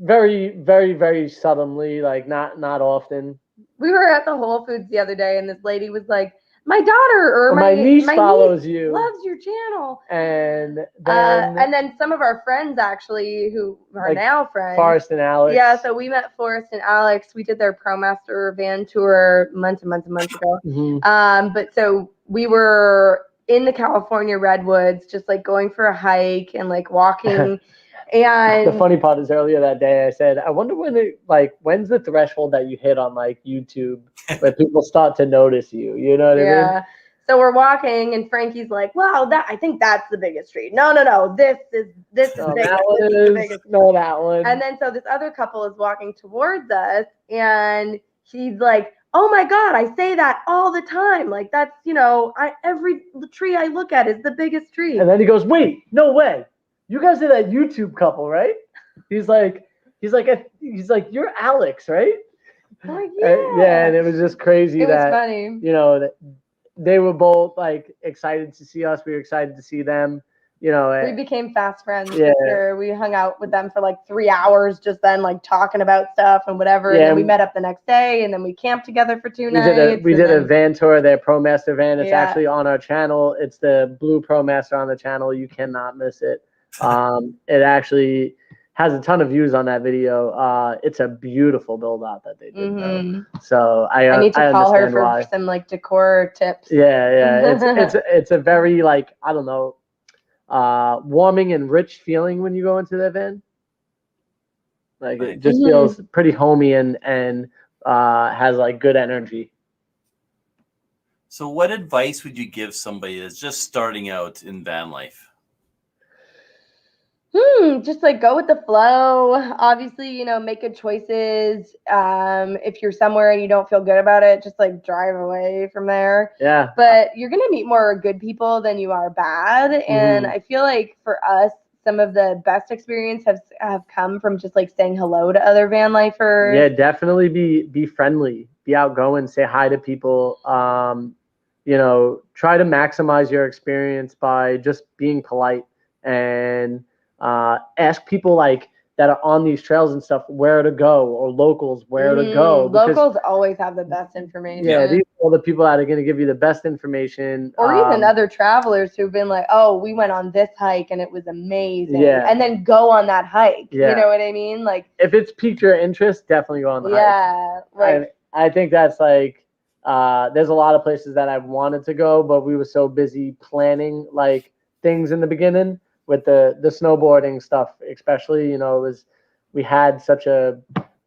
Very, very, very suddenly, like not often. We were at the Whole Foods the other day, and this lady was like, my daughter or my niece follows you, loves your channel. And then some of our friends actually who are like now friends. Forrest and Alex. Yeah, so we met Forrest and Alex. We did their ProMaster van tour months and months and months ago. But so we were in the California redwoods, just like going for a hike and like walking. And the funny part is earlier that day I said, I wonder when's the threshold that you hit on like YouTube where people start to notice you, you know what I mean? Yeah. So we're walking and Frankie's like, wow, I think that's the biggest tree. No, this is the biggest. No, that one. And then so this other couple is walking towards us and he's like, oh my God, I say that all the time. Like that's, every tree I look at is the biggest tree. And then he goes, wait, no way. You guys are that YouTube couple, right? He's like, you're Alex, right? I'm like, yeah, and it was just crazy it was that, funny. that they were both like excited to see us. We were excited to see them. We became fast friends. Yeah. For sure. We hung out with them for like 3 hours, just then like talking about stuff and whatever. Yeah. And then we met up the next day, and then we camped together for 2 nights. We did a van tour, their ProMaster van. It's Yeah. actually on our channel. It's the blue ProMaster on the channel. You cannot miss it. It actually has a ton of views on that video. It's a beautiful build out that they did. Mhm. So I need to call her for why. some like decor tips. Yeah. It's a very like, I don't know, warming and rich feeling when you go into the van. Like it just feels pretty homey and has like good energy. So what advice would you give somebody that's just starting out in van life? Just like go with the flow. Obviously, make good choices. If you're somewhere and you don't feel good about it, just like drive away from there. Yeah. But you're gonna meet more good people than you are bad. And I feel like for us, some of the best experience have come from just like saying hello to other van lifers. Yeah, definitely be friendly, be outgoing, say hi to people. Try to maximize your experience by just being polite and ask people like that are on these trails and stuff where to go, or locals where to go. Locals always have the best information. Yeah, these are the people that are going to give you the best information. Or even other travelers who've been like, oh, we went on this hike and it was amazing. Yeah. And then go on that hike. Yeah. You know what I mean? Like if it's piqued your interest, definitely go on the hike. Yeah. Like I think that's like there's a lot of places that I wanted to go, but we were so busy planning like things in the beginning with the snowboarding stuff, especially, we had such a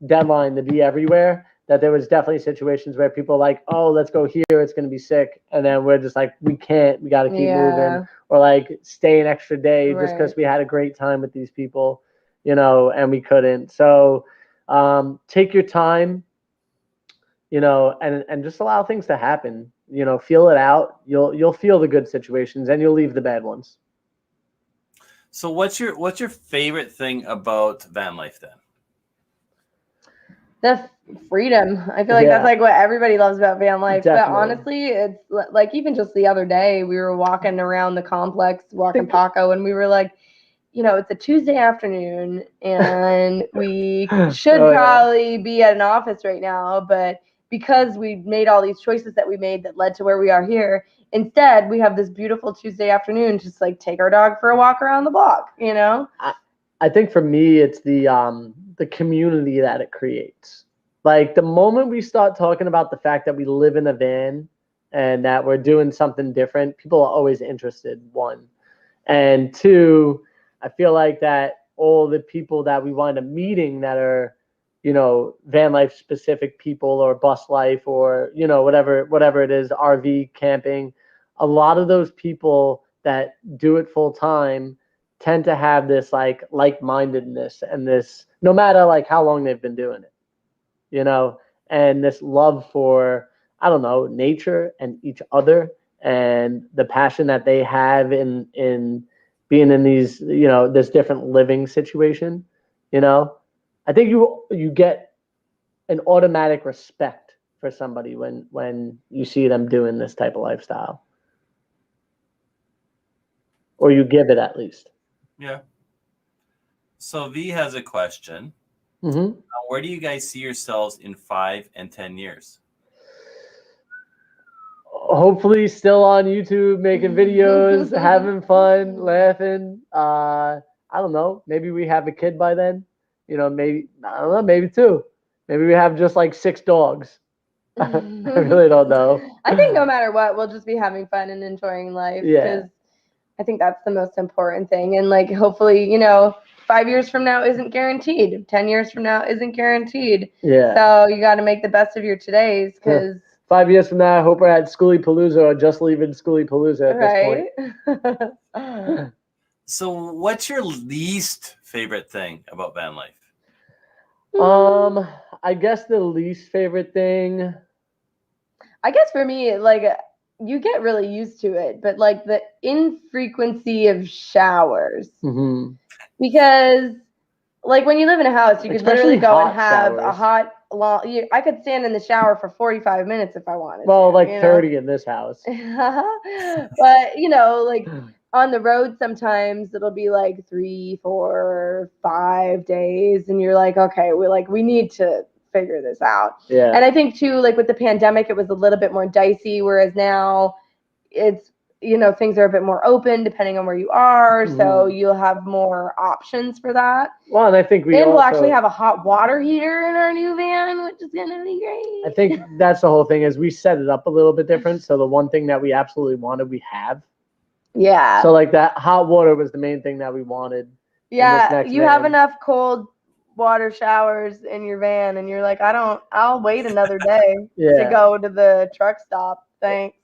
deadline to be everywhere that there was definitely situations where people like, oh, let's go here, it's going to be sick. And then we're just like, we can't, we got to keep moving, or like stay an extra day just because we had a great time with these people, and we couldn't. So take your time, and just allow things to happen, feel it out. You'll feel the good situations and you'll leave the bad ones. So what's your favorite thing about van life then? The freedom. I feel like that's like what everybody loves about van life. Definitely. But honestly, it's like even just the other day, we were walking around the complex, walking Paco, and we were like, it's a Tuesday afternoon, and we should probably be at an office right now, but because we made all these choices that we made that led to where we are here, instead we have this beautiful Tuesday afternoon to just like take our dog for a walk around the block. I think for me, it's the community that it creates. Like the moment we start talking about the fact that we live in a van and that we're doing something different, people are always interested, one. And two, I feel like that all the people that we wind up meeting that are, van life specific people, or bus life, or, whatever it is, RV camping, a lot of those people that do it full time tend to have this like-mindedness, and this, no matter like how long they've been doing it, and this love for, I don't know, nature and each other, and the passion that they have in being in these, this different living situation. I think you get an automatic respect for somebody when you see them doing this type of lifestyle, or you give it at least. Yeah. So V has a question. Where do you guys see yourselves in 5 and 10 years? Hopefully still on YouTube, making videos, having fun, laughing. I don't know. Maybe we have a kid by then. Maybe, I don't know, maybe 2. Maybe we have just like 6 dogs. I really don't know. I think no matter what, we'll just be having fun and enjoying life. Yeah. I think that's the most important thing. And like, hopefully, 5 years from now isn't guaranteed. 10 years from now isn't guaranteed. Yeah. So you got to make the best of your todays, because 5 years from now, I hope we're at Schoolie Palooza or just leaving Schoolie Palooza at this point. So what's your least favorite thing about van life? I guess the least favorite thing, I guess for me, like, you get really used to it, but like the infrequency of showers, because like when you live in a house, you could literally go and have a hot long. I could stand in the shower for 45 minutes if I wanted. Well, to, like 30 in this house. But you know, like on the road, sometimes it'll be like 3, 4, 5 days, and you're like, okay, we need to figure this out. Yeah. And I think too, like with the pandemic, it was a little bit more dicey, whereas now it's, you know, things are a bit more open depending on where you are, so you'll have more options for that. Well, and I think we'll actually have a hot water heater in our new van, which is gonna be great. I think that's the whole thing, is we set it up a little bit different. So the one thing that we absolutely wanted, we have. Yeah. So like that hot water was the main thing that we wanted. Yeah, you have enough cold water showers in your van, and you're like, I'll wait another day to go to the truck stop. Thanks.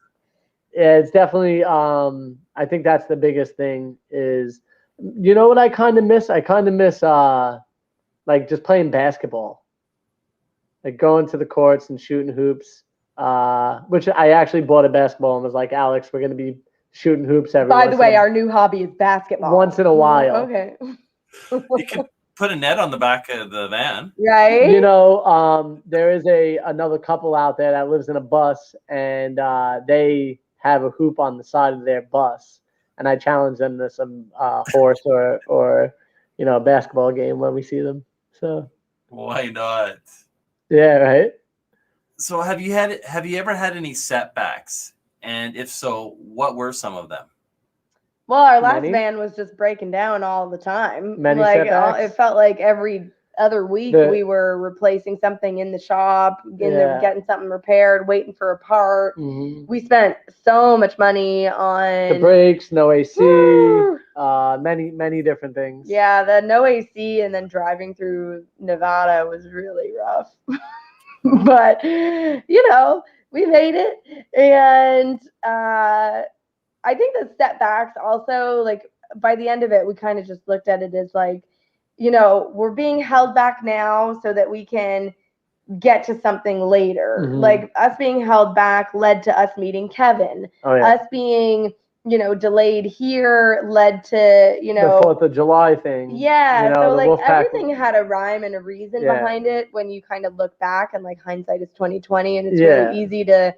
Yeah, it's definitely, I think that's the biggest thing is, you know what I kind of miss? I kind of miss, like just playing basketball, like going to the courts and shooting hoops, which I actually bought a basketball and was like, Alex, we're going to be shooting hoops every By the way, our new hobby is basketball. Once in a while. Okay. You can put a net on the back of the van. Right. You know, there is another couple out there that lives in a bus, and they have a hoop on the side of their bus, and I challenge them to some horse or you know, a basketball game when we see them. So why not? Yeah, right. So have you ever had any setbacks? And if so, what were some of them? Well, our last van was just breaking down all the time. Many like setbacks? it felt like every other week we were replacing something in the shop, getting something repaired, waiting for a part. We spent so much money on the brakes, no AC, many different things. Yeah, the no AC, and then driving through Nevada was really rough. But you know, we made it, and I think the setbacks also, like by the end of it, we kind of just looked at it as like, you know, we're being held back now so that we can get to something later. Like us being held back led to us meeting Kevin. Us being, you know, delayed here led to, you know, the 4th of July thing. Yeah, you know, so like everything had a rhyme and a reason behind it when you kind of look back, and like hindsight is 20/20, and it's really easy to,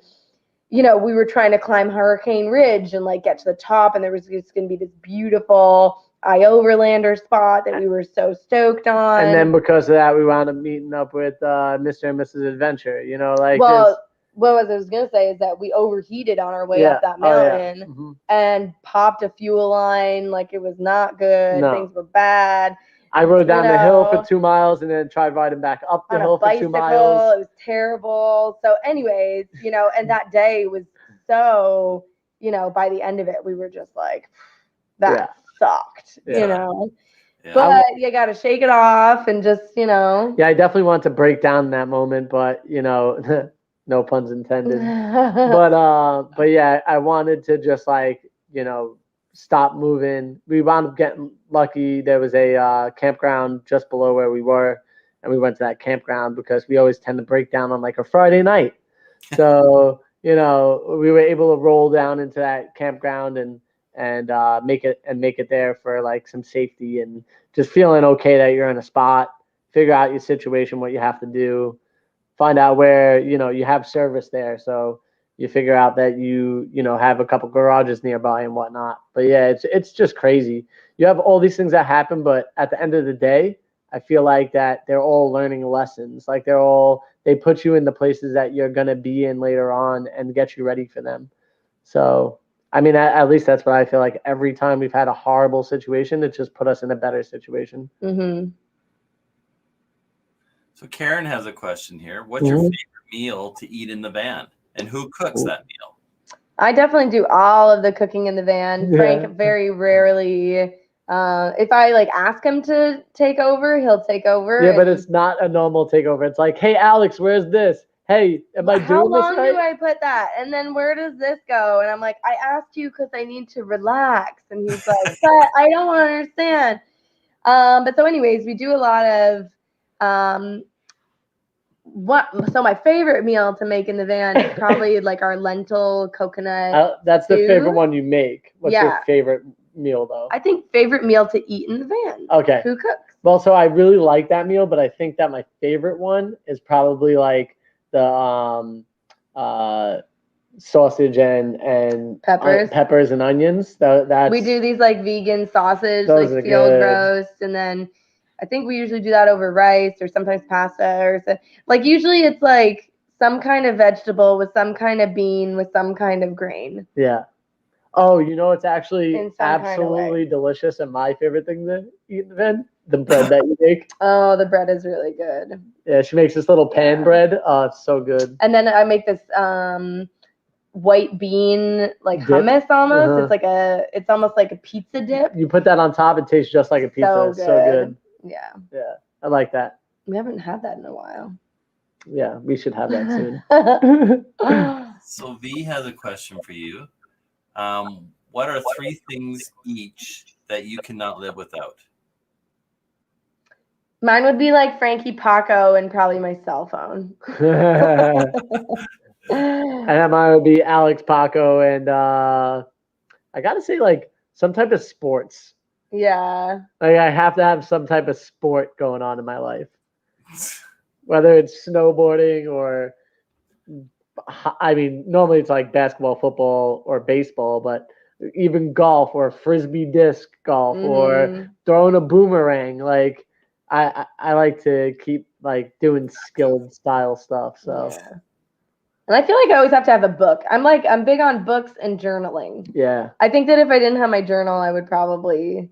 you know, we were trying to climb Hurricane Ridge and like get to the top, and there was just going to be this beautiful Overlander spot that we were so stoked on. And then because of that, we wound up meeting up with Mr. and Mrs. Adventure, you know, like. Well, what I was going to say is that we overheated on our way up that mountain and popped a fuel line. Like it was not good. Things were bad. I rode down the hill for 2 miles and then tried riding back up the hill for 2 miles. It was terrible. So anyways, you know, and that day was so, you know, by the end of it, we were just like, that sucked, you know. But you got to shake it off and just, you know. Yeah, I definitely want to break down that moment, but, you know, no puns intended. But yeah, I wanted to just like, you know, stop moving. We wound up getting lucky. There was a campground just below where we were, and we went to that campground because we always tend to break down on like a Friday night. So, you know, we were able to roll down into that campground and make it there for like some safety and just feeling okay that you're in a spot, figure out your situation, what you have to do, find out where, you know, you have service there. So you figure out that you know, have a couple garages nearby and whatnot. But yeah, it's just crazy. You have all these things that happen, but at the end of the day, I feel like that they're all learning lessons. Like they put you in the places that you're going to be in later on and get you ready for them. So, I mean, at least that's what I feel like. Every time we've had a horrible situation, it just put us in a better situation. So Karen has a question here. What's your favorite meal to eat in the van, and who cooks that meal? I definitely do all of the cooking in the van. Frank very rarely. If I like ask him to take over, he'll take over. Yeah, but it's not a normal takeover. It's like, hey, Alex, where's this? Hey, am I doing this right? How long do I put that? And then where does this go? And I'm like, I asked you because I need to relax. And he's like, but I don't understand. But so anyways, we do a lot of So my favorite meal to make in the van is probably like our lentil coconut. That's the stew. favorite one you make. What's your Yeah. favorite meal though? I think favorite meal to eat in the van. Okay. Who cooks? Well, so I really like that meal, but I think that my favorite one is probably like the sausage and peppers and onions. That's we do these like vegan sausage, those like are field good. roast, and then I think we usually do that over rice or sometimes pasta or so. Like usually it's like some kind of vegetable with some kind of bean with some kind of grain. Yeah. Oh, you know it's actually In some kind of absolutely way. delicious and my favorite thing to eat in the van? The bread that you make. Oh, the bread is really good. Yeah, she makes this little pan bread. Oh, it's so good. And then I make this white bean like Dip? hummus almost. It's almost like a pizza dip. You put that on top, it tastes just like a pizza. So It's so good. Yeah. Yeah, I like that. We haven't had that in a while. Yeah, we should have that soon. So V has a question for you. What are 3 things each that you cannot live without? Mine would be like Frankie, Paco, and probably my cell phone. And then mine would be Alex, Paco, and I gotta say like some type of sports. Yeah. Like I have to have some type of sport going on in my life, whether it's snowboarding or, I mean, normally it's like basketball, football, or baseball, but even golf or frisbee disc golf or throwing a boomerang. Like I like to keep like doing skilled style stuff. So. Yeah. And I feel like I always have to have a book. I'm big on books and journaling. Yeah. I think that if I didn't have my journal, I would probably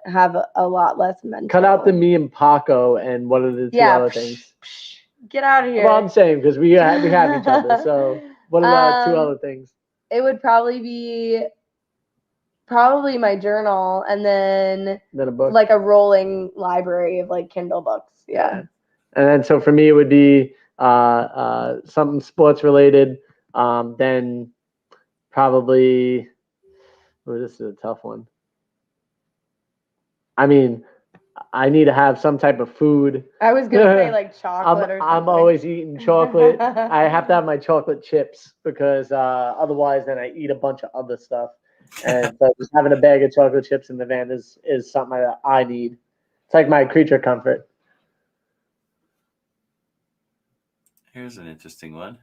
have a lot less mental. Cut out the me and Paco and what are the 2 other things? Get out of here. Well, I'm saying because we have each other. So what are the 2 other things? It would probably be my journal and then a book, like a rolling library of like Kindle books. Yeah. And then so for me it would be something sports related. Then probably, this is a tough one. I mean, I need to have some type of food. I was gonna say like chocolate or something. I'm always eating chocolate. I have to have my chocolate chips because otherwise then I eat a bunch of other stuff. And so just having a bag of chocolate chips in the van is something that I need. It's like my creature comfort. Here's an interesting one.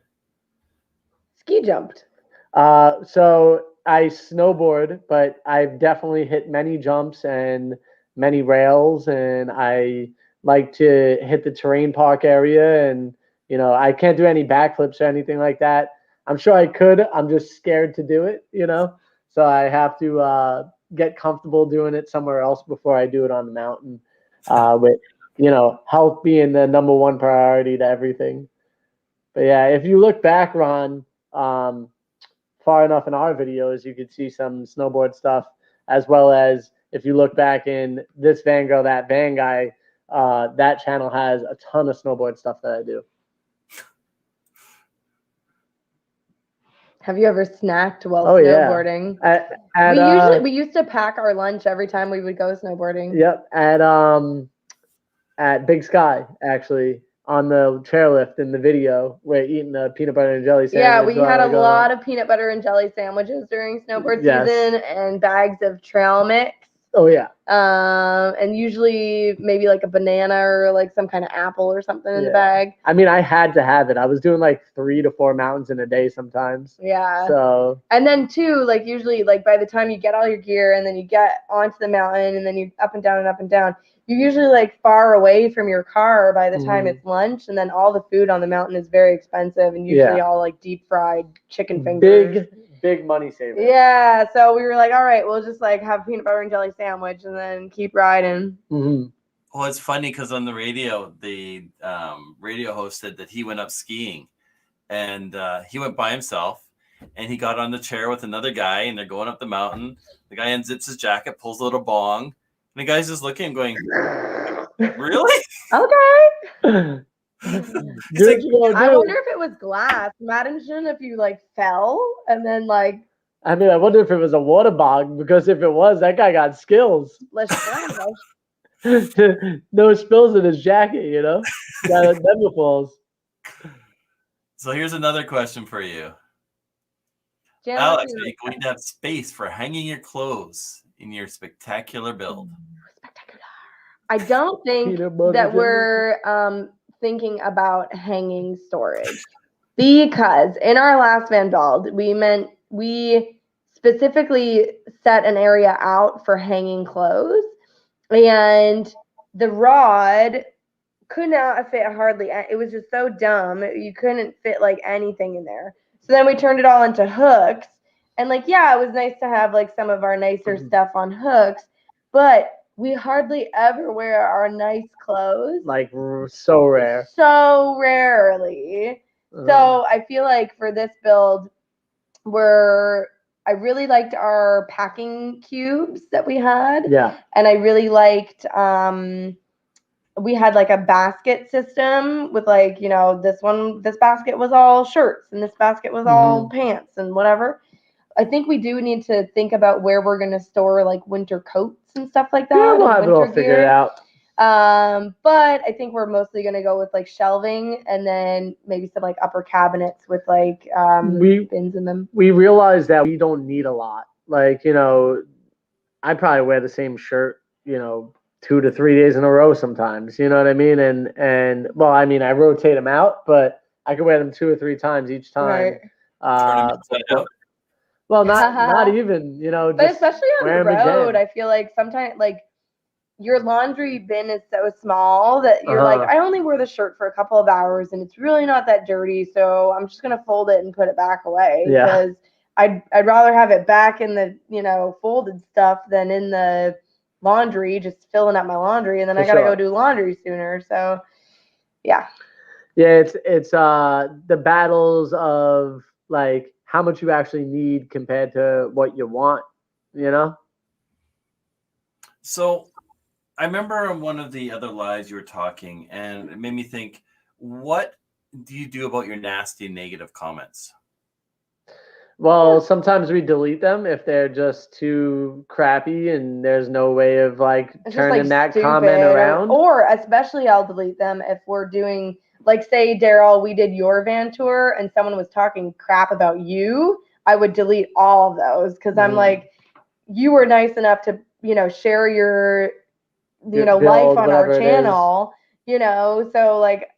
Ski jumped. So I snowboard, but I've definitely hit many jumps and many rails, and I like to hit the terrain park area. And I can't do any backflips or anything like that. I'm sure I could. I'm just scared to do it. So I have to get comfortable doing it somewhere else before I do it on the mountain. With health being the number 1 priority to everything. But yeah, if you look back, Ron, far enough in our videos, you could see some snowboard stuff, as well as if you look back in This Van Girl, That Van Guy, that channel has a ton of snowboard stuff that I do. Have you ever snacked while snowboarding? Yeah. We used to pack our lunch every time we would go snowboarding. Yep, at Big Sky, actually, on the chairlift in the video, we're eating a peanut butter and jelly sandwich. Yeah, we had a lot of peanut butter and jelly sandwiches during snowboard season and bags of trail mix. Oh yeah. And usually maybe like a banana or like some kind of apple or something in the bag. I mean, I had to have it. I was doing like 3 to 4 mountains in a day sometimes. Yeah. So. And then too, like usually, like by the time you get all your gear and then you get onto the mountain and then you up and down and up and down, you're usually like far away from your car by the time it's lunch, and then all the food on the mountain is very expensive and usually all like deep fried chicken fingers. Big money saver. Yeah, so we were like, all right, we'll just like have peanut butter and jelly sandwich and then keep riding. Mm-hmm. Well, it's funny because on the radio, the radio host said that he went up skiing, and he went by himself, and he got on the chair with another guy, and they're going up the mountain. The guy unzips his jacket, pulls a little bong, and the guy's just looking and going, "Really? Okay." Like, I wonder if it was glass. Imagine if you like fell and then like. I mean, I wonder if it was a water bog, because if it was, that guy got skills. No spills in his jacket, never falls. So here's another question for you. Jan, Alex, are you going to have space for hanging your clothes in your spectacular build? Spectacular. I don't think that we're thinking about hanging storage, because in our last van build, we specifically set an area out for hanging clothes, and the rod could not fit hardly. It was just so dumb. You couldn't fit like anything in there. So then we turned it all into hooks. And like, yeah, it was nice to have like some of our nicer stuff on hooks, but we hardly ever wear our nice clothes. Like so rare. So rarely. So I feel like for this build, I really liked our packing cubes that we had. Yeah. And I really liked we had like a basket system with like, this basket was all shirts and this basket was all pants and whatever. I think we do need to think about where we're going to store like winter coats and stuff like that. Yeah, we'll have it all figured out. But I think we're mostly going to go with like shelving and then maybe some like upper cabinets with like bins in them. We realized that we don't need a lot. Like, I probably wear the same shirt, 2 to 3 days in a row sometimes. You know what I mean? And well, I mean, I rotate them out, but I could wear them 2 or 3 times each time. Right. Well, not even, but especially on the road, I feel like sometimes like your laundry bin is so small that you're like, I only wear the shirt for a couple of hours and it's really not that dirty, so I'm just gonna fold it and put it back away. Because I'd rather have it back in the folded stuff than in the laundry, just filling up my laundry, and then I gotta go do laundry sooner. So yeah, it's the battles of like how much you actually need compared to what you want, So I remember on one of the other lives you were talking, and it made me think, what do you do about your nasty negative comments? Well, sometimes we delete them if they're just too crappy and there's no way of like turning that comment around. Or especially I'll delete them if we're doing, like, say, Daryl, we did your van tour and someone was talking crap about you. I would delete all of those because I'm like, you were nice enough to, share your life on our channel, so like,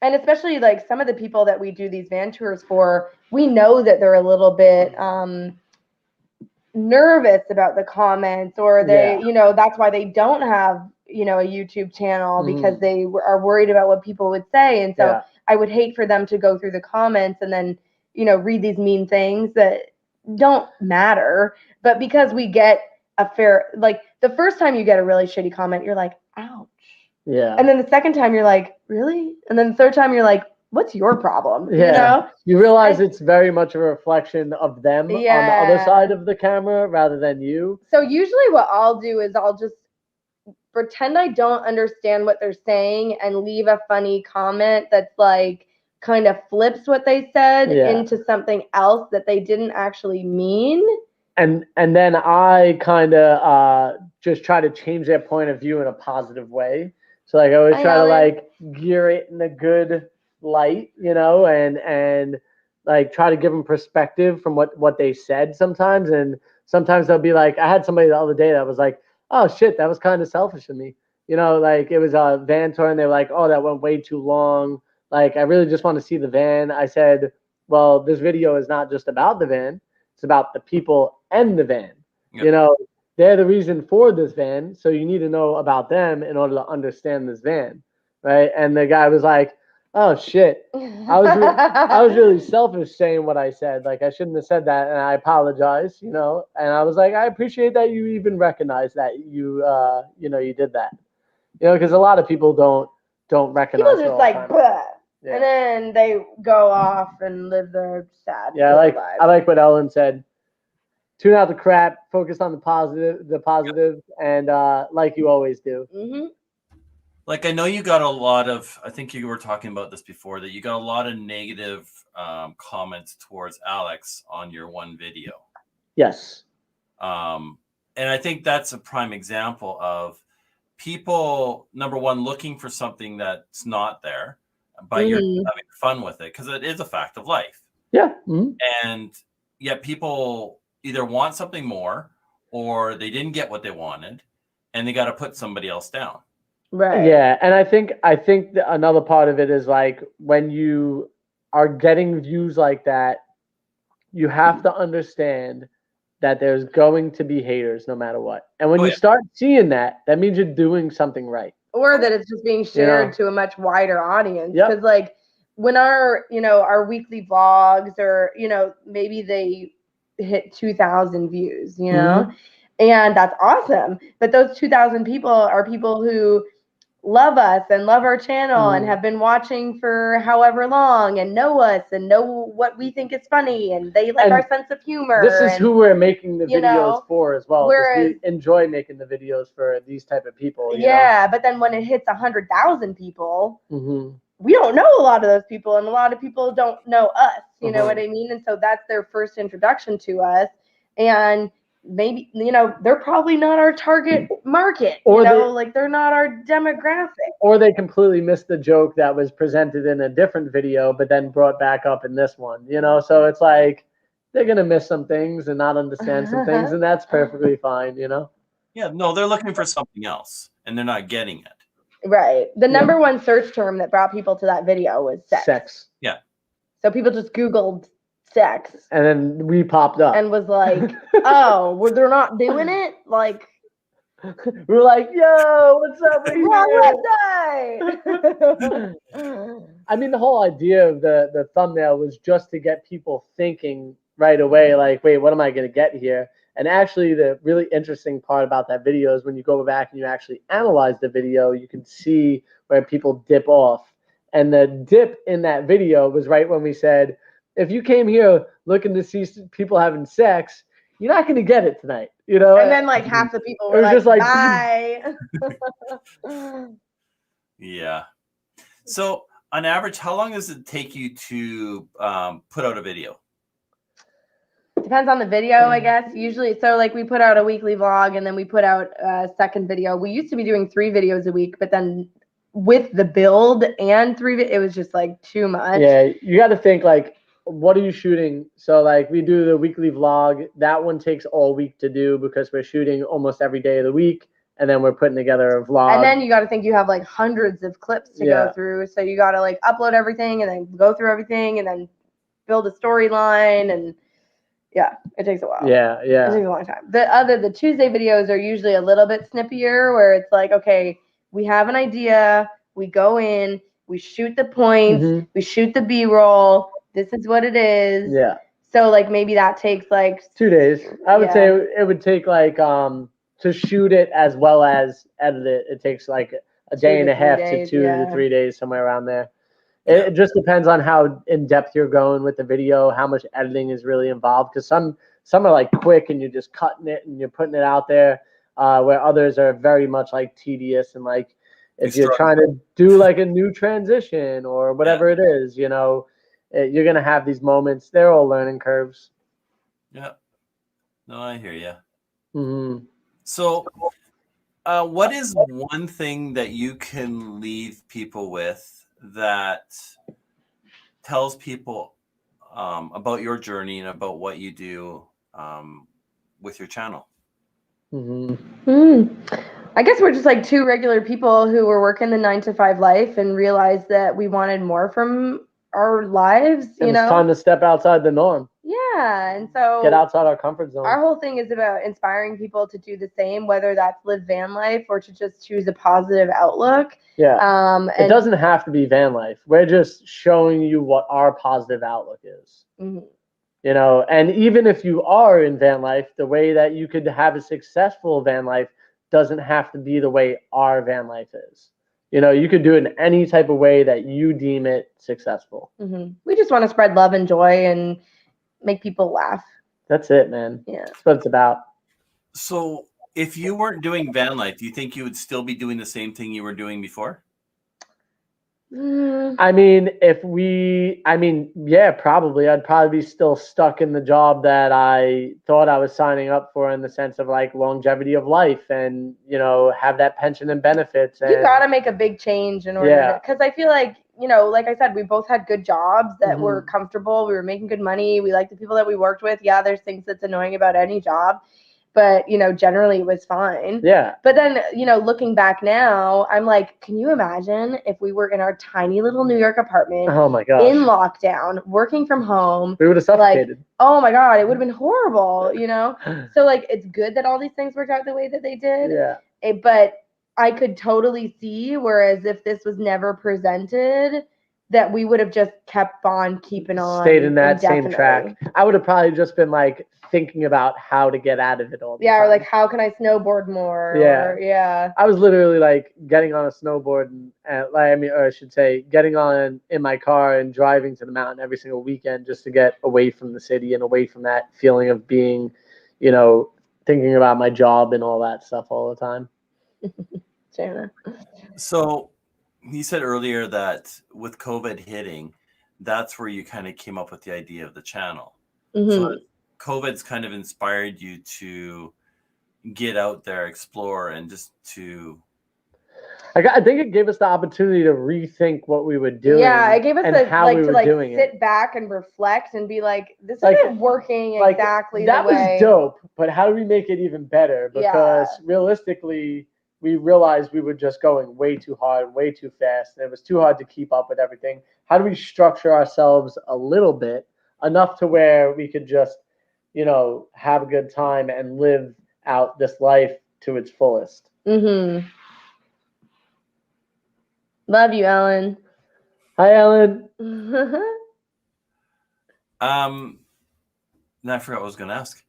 and especially like some of the people that we do these van tours for, we know that they're a little bit nervous about the comments, or they, that's why they don't have, a YouTube channel, because they are worried about what people would say. And so I would hate for them to go through the comments and then, read these mean things that don't matter. But because we get a fair, like the first time you get a really shitty comment, you're like, ouch. Yeah. And then the second time you're like, really? And then the third time you're like, what's your problem? Yeah. You realize it's very much a reflection of them on the other side of the camera rather than you. So usually what I'll do is I'll just pretend I don't understand what they're saying and leave a funny comment that's like kind of flips what they said into something else that they didn't actually mean. And then I kind of just try to change their point of view in a positive way. So like I always try to like gear it in a good light, and like try to give them perspective from what they said sometimes. And sometimes they'll be like, I had somebody the other day that was like, oh shit, that was kind of selfish of me. Like it was a van tour and they're like, oh, that went way too long. Like, I really just want to see the van. I said, well, this video is not just about the van. It's about the people and the van. Yep. They're the reason for this van. So you need to know about them in order to understand this van. Right. And the guy was like, oh, shit. I was really selfish saying what I said. Like, I shouldn't have said that. And I apologize, And I was like, I appreciate that you even recognize that you did that. Because a lot of people don't recognize. People just like, and then they go off and live their sad lives. I like what Ellen said. Tune out the crap, focus on the positive, and like you always do. Mm-hmm. Like, I know you got a lot of, I think you were talking about this before, that you got a lot of negative comments towards Alex on your one video. Yes. And I think that's a prime example of people, number one, looking for something that's not there. but you're having fun with it because it is a fact of life. Yeah. And yet people either want something more or they didn't get what they wanted and they got to put somebody else down. Right. Yeah. And I think another part of it is like when you are getting views like that, you have to understand that there's going to be haters no matter what. And when you start seeing that, that means you're doing something right. Or that it's just being shared to a much wider audience. Because like when our weekly vlogs or, maybe they hit 2,000 views, and that's awesome. But those 2,000 people are people who love us and love our channel and have been watching for however long and know us and know what we think is funny and they like our sense of humor. This is who we're making the videos for as well. Whereas, we enjoy making the videos for these type of people. You know? But then when it hits 100,000 people, we don't know a lot of those people and a lot of people don't know us. You know what I mean? And so that's their first introduction to us. And maybe they're probably not our target market, or they're not our demographic, or they completely missed the joke that was presented in a different video but then brought back up in this one, so it's like they're gonna miss some things and not understand some things, and that's perfectly fine. They're looking for something else and they're not getting it. Right. The number one search term that brought people to that video was sex. So people just Googled sex, and then we popped up and was like, oh, well, they're not doing it. Like, we're like, yo, what's up? I mean, the whole idea of the thumbnail was just to get people thinking right away, like, wait, what am I going to get here? And actually, the really interesting part about that video is when you go back and you actually analyze the video, you can see where people dip off. And the dip in that video was right when we said, if you came here looking to see people having sex, you're not going to get it tonight, And then like half the people were just like, bye. Yeah. So on average, how long does it take you to put out a video? Depends on the video, I guess. Usually, so like we put out a weekly vlog and then we put out a second video. We used to be doing 3 videos a week, but then with the build and 3, it was just like too much. Yeah, you got to think like, what are you shooting? So like we do the weekly vlog. That one takes all week to do because we're shooting almost every day of the week. And then we're putting together a vlog. And then you got to think you have like hundreds of clips to go through. So you got to like upload everything and then go through everything and then build a storyline. And it takes a while. Yeah. It takes a long time. The Tuesday videos are usually a little bit snippier where it's like, okay, we have an idea. We go in, we shoot the points, we shoot the B-roll. This is what it is. Yeah. So like maybe that takes like 2 days. I would say it would take like to shoot it as well as edit it. It takes like a day and a half to 2 to 3 days, somewhere around there. It just depends on how in depth you're going with the video, how much editing is really involved. Because some are like quick and you're just cutting it and you're putting it out there, where others are very much like tedious and like if you're trying to do like a new transition or whatever it is, you're going to have these moments. They're all learning curves. Yeah. No, I hear you. So what is one thing that you can leave people with that tells people about your journey and about what you do with your channel? I guess we're just like 2 regular people who were working the 9-to-5 life and realized that we wanted more from our lives. It's time to step outside the norm. Yeah, and so get outside our comfort zone. Our whole thing is about inspiring people to do the same, whether that's live van life or to just choose a positive outlook. Yeah. It doesn't have to be van life. We're just showing you what our positive outlook is. And even if you are in van life, the way that you could have a successful van life doesn't have to be the way our van life is. You could do it in any type of way that you deem it successful. We just want to spread love and joy and make people laugh. That's it, man. Yeah. That's what it's about. So if you weren't doing van life, do you think you would still be doing the same thing you were doing before? I mean, yeah, probably. I'd probably be still stuck in the job that I thought I was signing up for, in the sense of like longevity of life and, have that pension and benefits. And you got to make a big change in order because I feel like, you know, like I said, we both had good jobs that were comfortable. We were making good money. We liked the people that we worked with. Yeah, there's things that's annoying about any job, but, you know, generally it was fine. Yeah. But then, you know, looking back now, I'm like, can you imagine if we were in our tiny little New York apartment Oh my gosh. in lockdown, working from home? We would have suffocated. Like, oh my God, it would have been horrible, you know? So, like, it's good that all these things worked out the way that they did. Yeah. But I could totally see, whereas if this was never presented, that we would have just kept on keeping on. Stayed in that same indefinitely. track. I would have probably just been like thinking about how to get out of it all the time. Or like, how can I snowboard more? Yeah. Or, yeah. I was literally like getting on a snowboard and like, I mean, or I should say getting on in my car and driving to the mountain every single weekend just to get away from the city and away from that feeling of being, you know, thinking about my job and all that stuff all the time. Jana. So you said earlier that with COVID hitting, that's where you kind of came up with the idea of the channel. So COVID's kind of inspired you to get out there, explore, and just to... I think it gave us the opportunity to rethink what we were doing. Yeah, it gave us how we were doing sit it. back and reflect and be like, this Like, isn't working exactly that the way. was dope, but how do we make it even better? Because realistically, we realized we were just going way too hard, way too fast. And it was too hard to keep up with everything. How do we structure ourselves a little bit, enough to where we could just, you know, have a good time and live out this life to its fullest? Love you, Ellen. Hi, Ellen. Now I forgot what I was going to ask.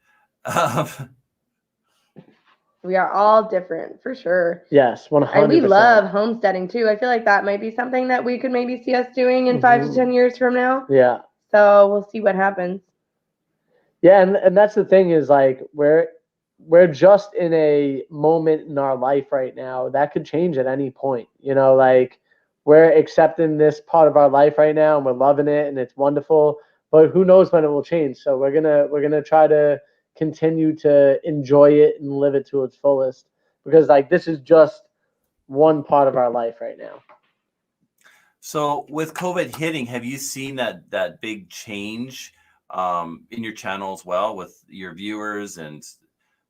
We are all different, for sure. Yes, 100%. And we love homesteading, too. I feel like that might be something that we could maybe see us doing in 5 to 10 years from now. Yeah. So we'll see what happens. Yeah, and that's the thing is, like, we're just in a moment in our life right now that could change at any point. You know, like, we're accepting this part of our life right now and we're loving it and it's wonderful, but who knows when it will change. So we're gonna try to continue to enjoy it and live it to its fullest, because like this is just one part of our life right now. So with COVID hitting, have you seen that big change in your channel as well, with your viewers and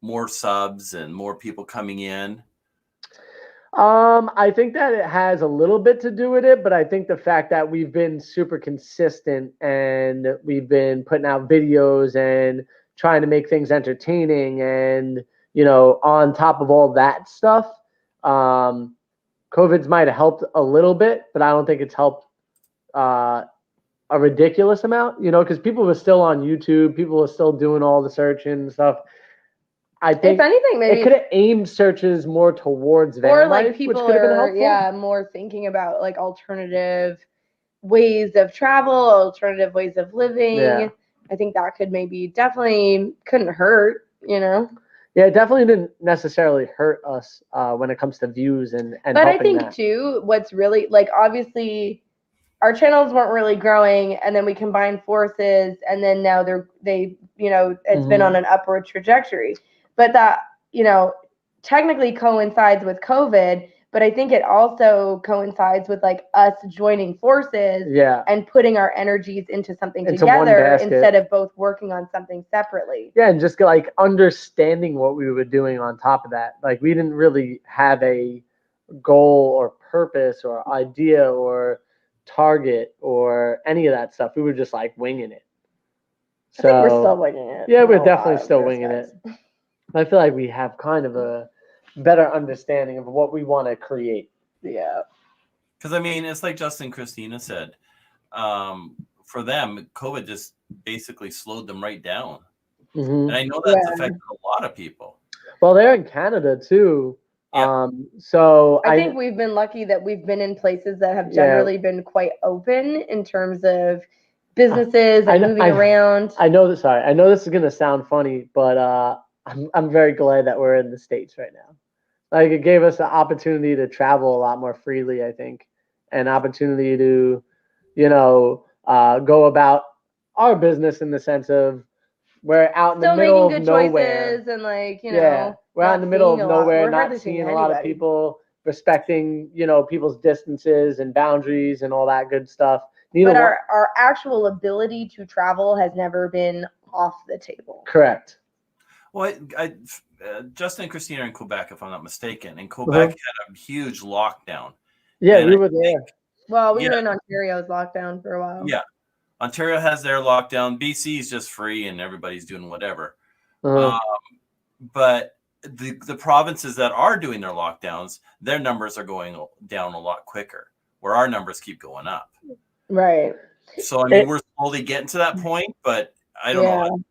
more subs and more people coming in? I think that it has a little bit to do with it, but I think the fact that we've been super consistent and we've been putting out videos and trying to make things entertaining and, you know, on top of all that stuff, COVID's might have helped a little bit, but I don't think it's helped a ridiculous amount, you know, because people were still on YouTube, people were still doing all the searching and stuff. I think, if anything, maybe it could have aimed searches more towards van or life, like people which could have been are helpful. more thinking about like alternative ways of travel, alternative ways of living. Yeah. I think that could definitely couldn't hurt, you know. Yeah, it definitely didn't necessarily hurt us when it comes to views and but I think that. too, what's really like, obviously our channels weren't really growing, and then we combined forces, and then now they you know, it's been on an upward trajectory. But that, you know, technically coincides with COVID, but I think it also coincides with like us joining forces and putting our energies into something together instead of both working on something separately. Yeah, and just like understanding what we were doing on top of that. Like, we didn't really have a goal or purpose or idea or target or any of that stuff. We were just like winging it. So, I think we're still winging it. Yeah, we're definitely still winging it. I feel like we have kind of a better understanding of what we want to create. Yeah. Because, I mean, it's like Justin and Christina said, for them, COVID just basically slowed them right down. And I know that's affected a lot of people. Well, they're in Canada too. Yeah. So I think we've been lucky that we've been in places that have generally been quite open in terms of businesses and moving around. I know this is going to sound funny, but I'm very glad that we're in the States right now. Like, it gave us an opportunity to travel a lot more freely, I think, an opportunity to, you know, go about our business in the sense of we're out in the middle of nowhere. And like, you know, we're out in the middle of nowhere, not seeing a lot of people. respecting, people's distances and boundaries and all that good stuff. But our actual ability to travel has never been off the table. Correct. Well, Justin and Christina are in Quebec, if I'm not mistaken, and Quebec had a huge lockdown. Yeah, and we were there. Well, we were in Ontario's lockdown for a while. Yeah, Ontario has their lockdown. BC is just free, and everybody's doing whatever. But the provinces that are doing their lockdowns, their numbers are going down a lot quicker, where our numbers keep going up. Right. So, I mean, we're slowly getting to that point, but I don't know.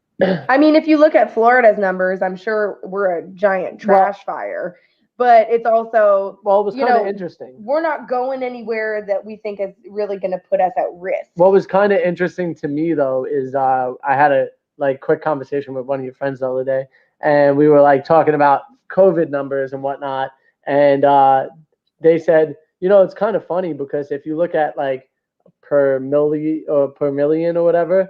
I mean, if you look at Florida's numbers, I'm sure we're a giant trash fire. But it's also, it was kind of interesting. We're not going anywhere that we think is really going to put us at risk. What was kind of interesting to me, though, is I had a quick conversation with one of your friends the other day, and we were talking about COVID numbers and whatnot. And they said, it's kind of funny because if you look at per million or whatever,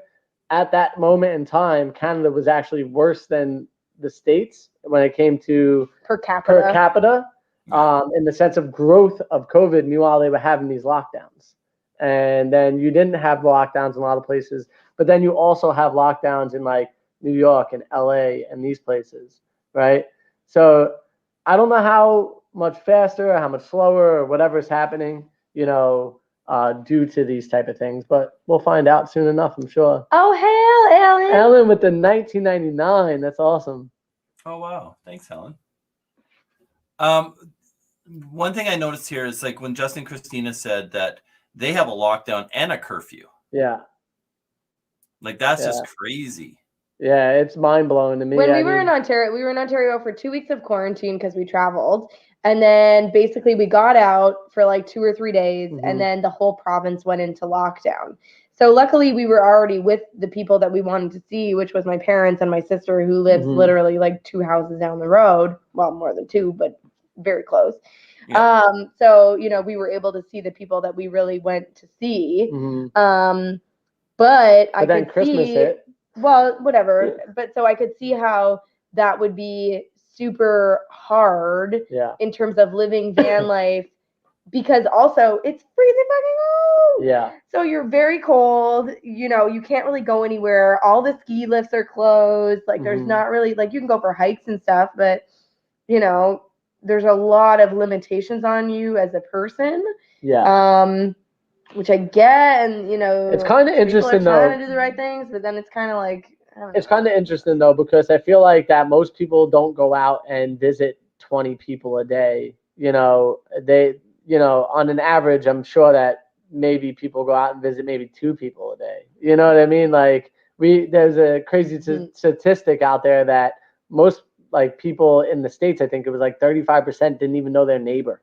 at that moment in time, Canada was actually worse than the States when it came to per capita, in the sense of growth of COVID. Meanwhile, they were having these lockdowns, and then you didn't have lockdowns in a lot of places, but then you also have lockdowns in New York and LA and these places, right? So I don't know how much faster or how much slower or whatever is happening, due to these type of things, but we'll find out soon enough, I'm sure. Oh, hell, Ellen. Ellen with the 1999. That's awesome. Oh, wow. Thanks, Helen. One thing I noticed here is when Justin and Christina said that they have a lockdown and a curfew. Yeah. That's just crazy. Yeah, it's mind-blowing to me. When we were in Ontario for 2 weeks of quarantine because we traveled. And then basically we got out for 2 or 3 days, and then the whole province went into lockdown. So luckily we were already with the people that we wanted to see, which was my parents and my sister, who lives literally 2 houses down the road. Well, more than 2, but very close. Yeah. So, we were able to see the people that we really went to see. But I then could Christmas see, hit. Well, whatever. But so I could see how that would be super hard in terms of living van life, because also it's freezing fucking cold. Yeah. So you're very cold, you can't really go anywhere. All the ski lifts are closed. There's not really, you can go for hikes and stuff, but there's a lot of limitations on you as a person. Yeah. Which I get, and it's kind of interesting people are trying to do the right things, but then it's kind of it's kind of interesting though, because I feel that most people don't go out and visit 20 people a day. They, on an average, I'm sure that maybe people go out and visit maybe 2 people a day. You know what I mean? There's a crazy statistic out there that most people in the States, I think it was 35% didn't even know their neighbor.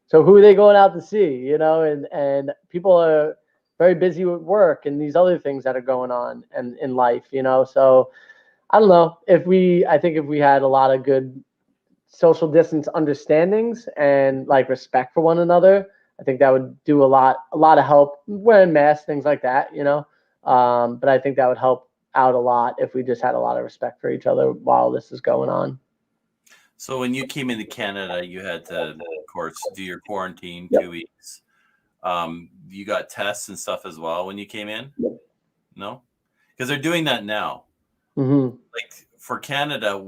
So who are they going out to see? And people are very busy with work and these other things that are going on and in life, So I don't know I think if we had a lot of good social distance understandings and respect for one another, I think that would do a lot of help. Wearing masks, things like that, But I think that would help out a lot if we just had a lot of respect for each other while this is going on. So when you came into Canada, you had to, of course, do your quarantine 2 weeks. You got tests and stuff as well when you came in? No? Because they're doing that now. For Canada,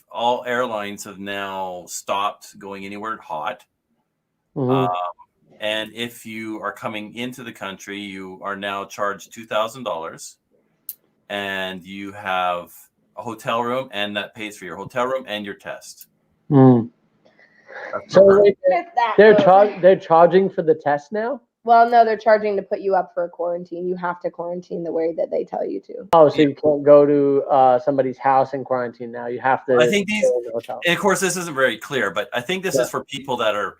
all airlines have now stopped going anywhere hot. And if you are coming into the country, you are now charged $2,000, and you have a hotel room, and that pays for your hotel room and your test. So they're charging for the test now? Well, no, they're charging to put you up for a quarantine. You have to quarantine the way that they tell you to. Oh, so you can't go to somebody's house and quarantine now. You have to. I think and of course, this isn't very clear, but I think this is for people that are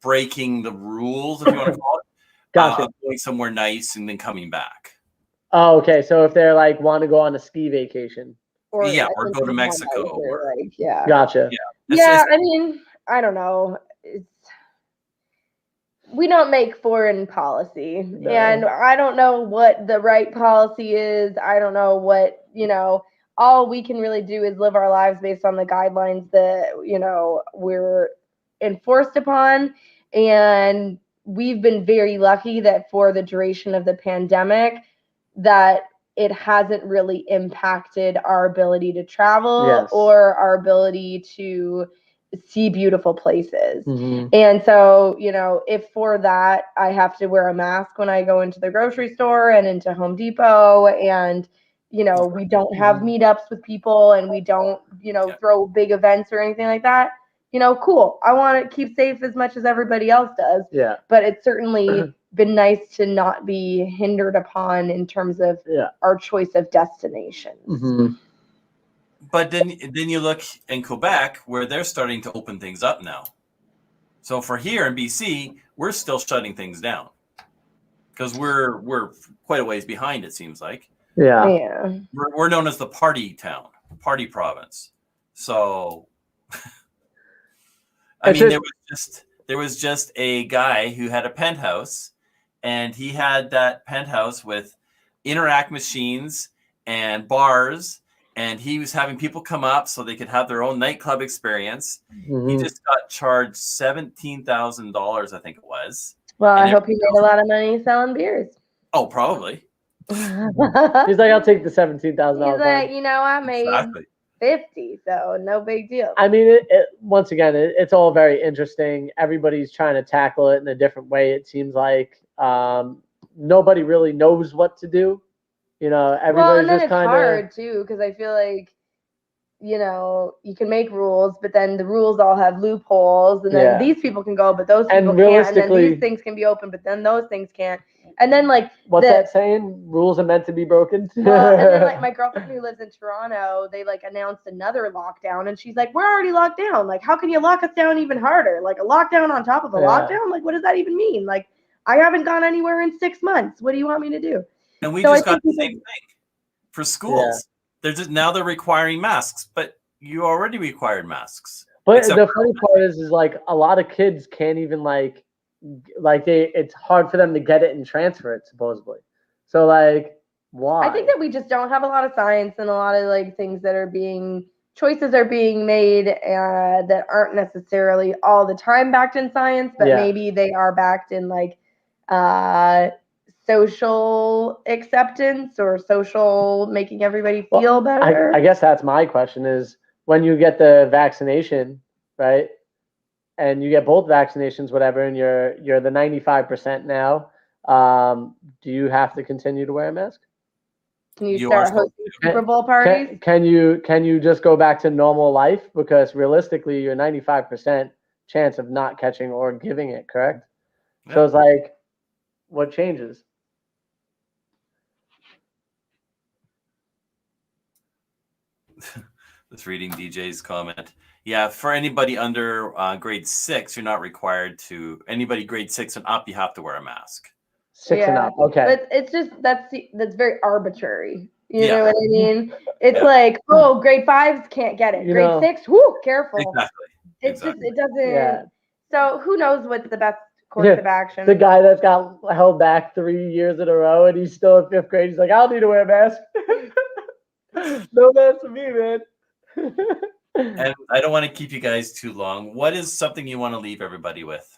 breaking the rules, if you want to call it. Gotcha. Going somewhere nice and then coming back. Oh, okay. So if they're want to go on a ski vacation. Or go to Mexico. Gotcha. Yeah, I mean, I don't know. We don't make foreign policy, and I don't know what the right policy is. I don't know what, all we can really do is live our lives based on the guidelines that, we're enforced upon. And we've been very lucky that for the duration of the pandemic, that it hasn't really impacted our ability to travel or our ability to see beautiful places. And so, you know, if for that I have to wear a mask when I go into the grocery store and into Home Depot, and, you know, we don't have meetups with people, and we don't, you know, throw big events or anything like that, you know, cool. I want to keep safe as much as everybody else does. Yeah. But it's certainly been nice to not be hindered upon in terms of our choice of destinations. But then you look in Quebec, where they're starting to open things up now. So for here in BC, we're still shutting things down because we're quite a ways behind, it seems like. Yeah. We're known as the party town, party province. So I mean, there was just a guy who had a penthouse, and he had that penthouse with interact machines and bars, and he was having people come up so they could have their own nightclub experience. He just got charged $17,000, I think it was. Well, I hope he made a lot of money selling beers. Oh, probably. He's like, I'll take the $17,000. He's like, you know, I made 50, so no big deal. I mean, once again, it's all very interesting. Everybody's trying to tackle it in a different way. It seems like nobody really knows what to do. You know, everybody's and then just kind of hard too, because I feel like, you know, you can make rules, but then the rules all have loopholes, and then these people can go, but those people can't, and then these things can be open, but then those things can't. And then, like, what's that saying? Rules are meant to be broken. Well, and then, like, my girlfriend who lives in Toronto, they like announced another lockdown, and she's like, "We're already locked down. Like, how can you lock us down even harder? Like a lockdown on top of a lockdown? Like, what does that even mean? Like, I haven't gone anywhere in 6 months. What do you want me to do?" And we just got the same thing for schools. They're requiring masks, but you already required masks. But the funny part is like a lot of kids can't even it's hard for them to get it and transfer it, supposedly. So, like, why? I think that we just don't have a lot of science, and a lot of like things that are choices are being made that aren't necessarily all the time backed in science, but maybe they are backed in like social acceptance or social making everybody feel better. I guess that's my question is, when you get the vaccination, right? And you get both vaccinations, whatever, and you're the 95% now, do you have to continue to wear a mask? Can you start hosting Super Bowl parties? Can you just go back to normal life? Because realistically, you're 95% chance of not catching or giving it, correct? Yeah. So it's like, what changes? Just reading DJ's comment. Yeah, for anybody under grade 6, you're not required to. Anybody grade 6 and up, you have to wear a mask. 6 and up, okay. But it's just that's very arbitrary. You know what I mean? It's like, oh, grade 5s can't get it. Grade 6, whoo, careful. Exactly. It doesn't. Yeah. So who knows what's the best course of action? The guy that's got held back 3 years in a row and he's still in 5th grade. He's like, I don't need to wear a mask. No mask for me, man. And I don't want to keep you guys too long. What is something you want to leave everybody with?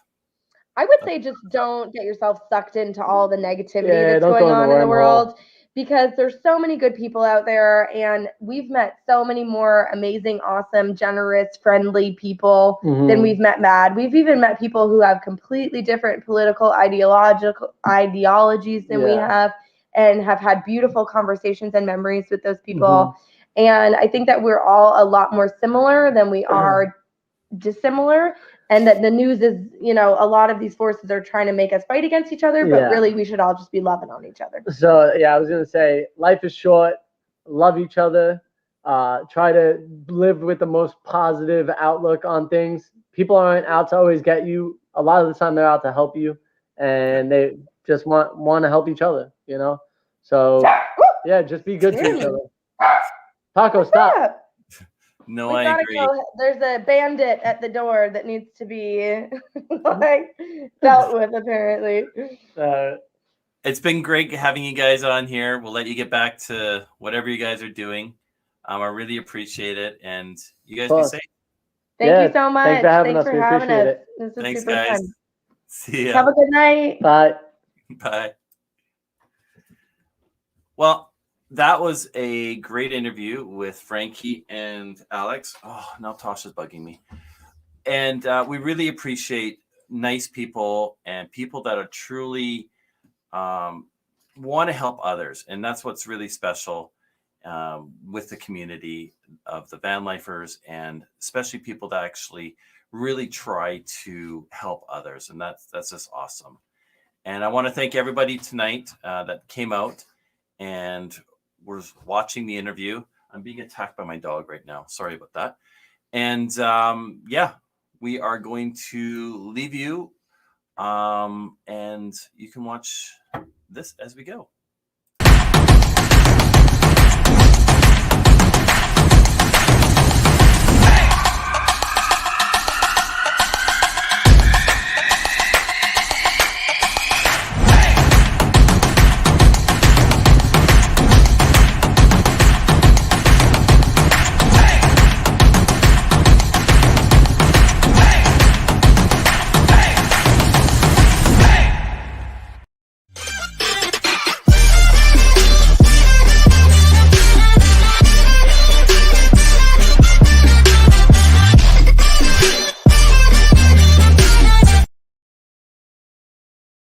I would say just don't get yourself sucked into all the negativity that's going on in the world, because there's so many good people out there, and we've met so many more amazing, awesome, generous, friendly people than we've met mad. We've even met people who have completely different political ideologies than we have, and have had beautiful conversations and memories with those people. And I think that we're all a lot more similar than we are dissimilar, and that the news is, you know, a lot of these forces are trying to make us fight against each other, but really we should all just be loving on each other. So I was gonna say, life is short, love each other, try to live with the most positive outlook on things. People aren't out to always get you. A lot of the time they're out to help you, and they just want to help each other, you know. So just be good to each other. Paco, stop. No, I agree. There's a bandit at the door that needs to be dealt with, apparently. It's been great having you guys on here. We'll let you get back to whatever you guys are doing. I really appreciate it, and you guys be safe. Thank you so much. Thanks for having us. for We having appreciate us. it. This is Thanks, super guys. fun. See ya. Have a good night. Bye. Bye. Well, that was a great interview with Frankie and Alex. Oh, now Tosha's bugging me. And we really appreciate nice people and people that are truly want to help others. And that's what's really special with the community of the Vanlifers, and especially people that actually really try to help others. And that's just awesome. And I want to thank everybody tonight that came out and was watching the interview. I'm being attacked by my dog right now. Sorry about that. And yeah, we are going to leave you and you can watch this as we go.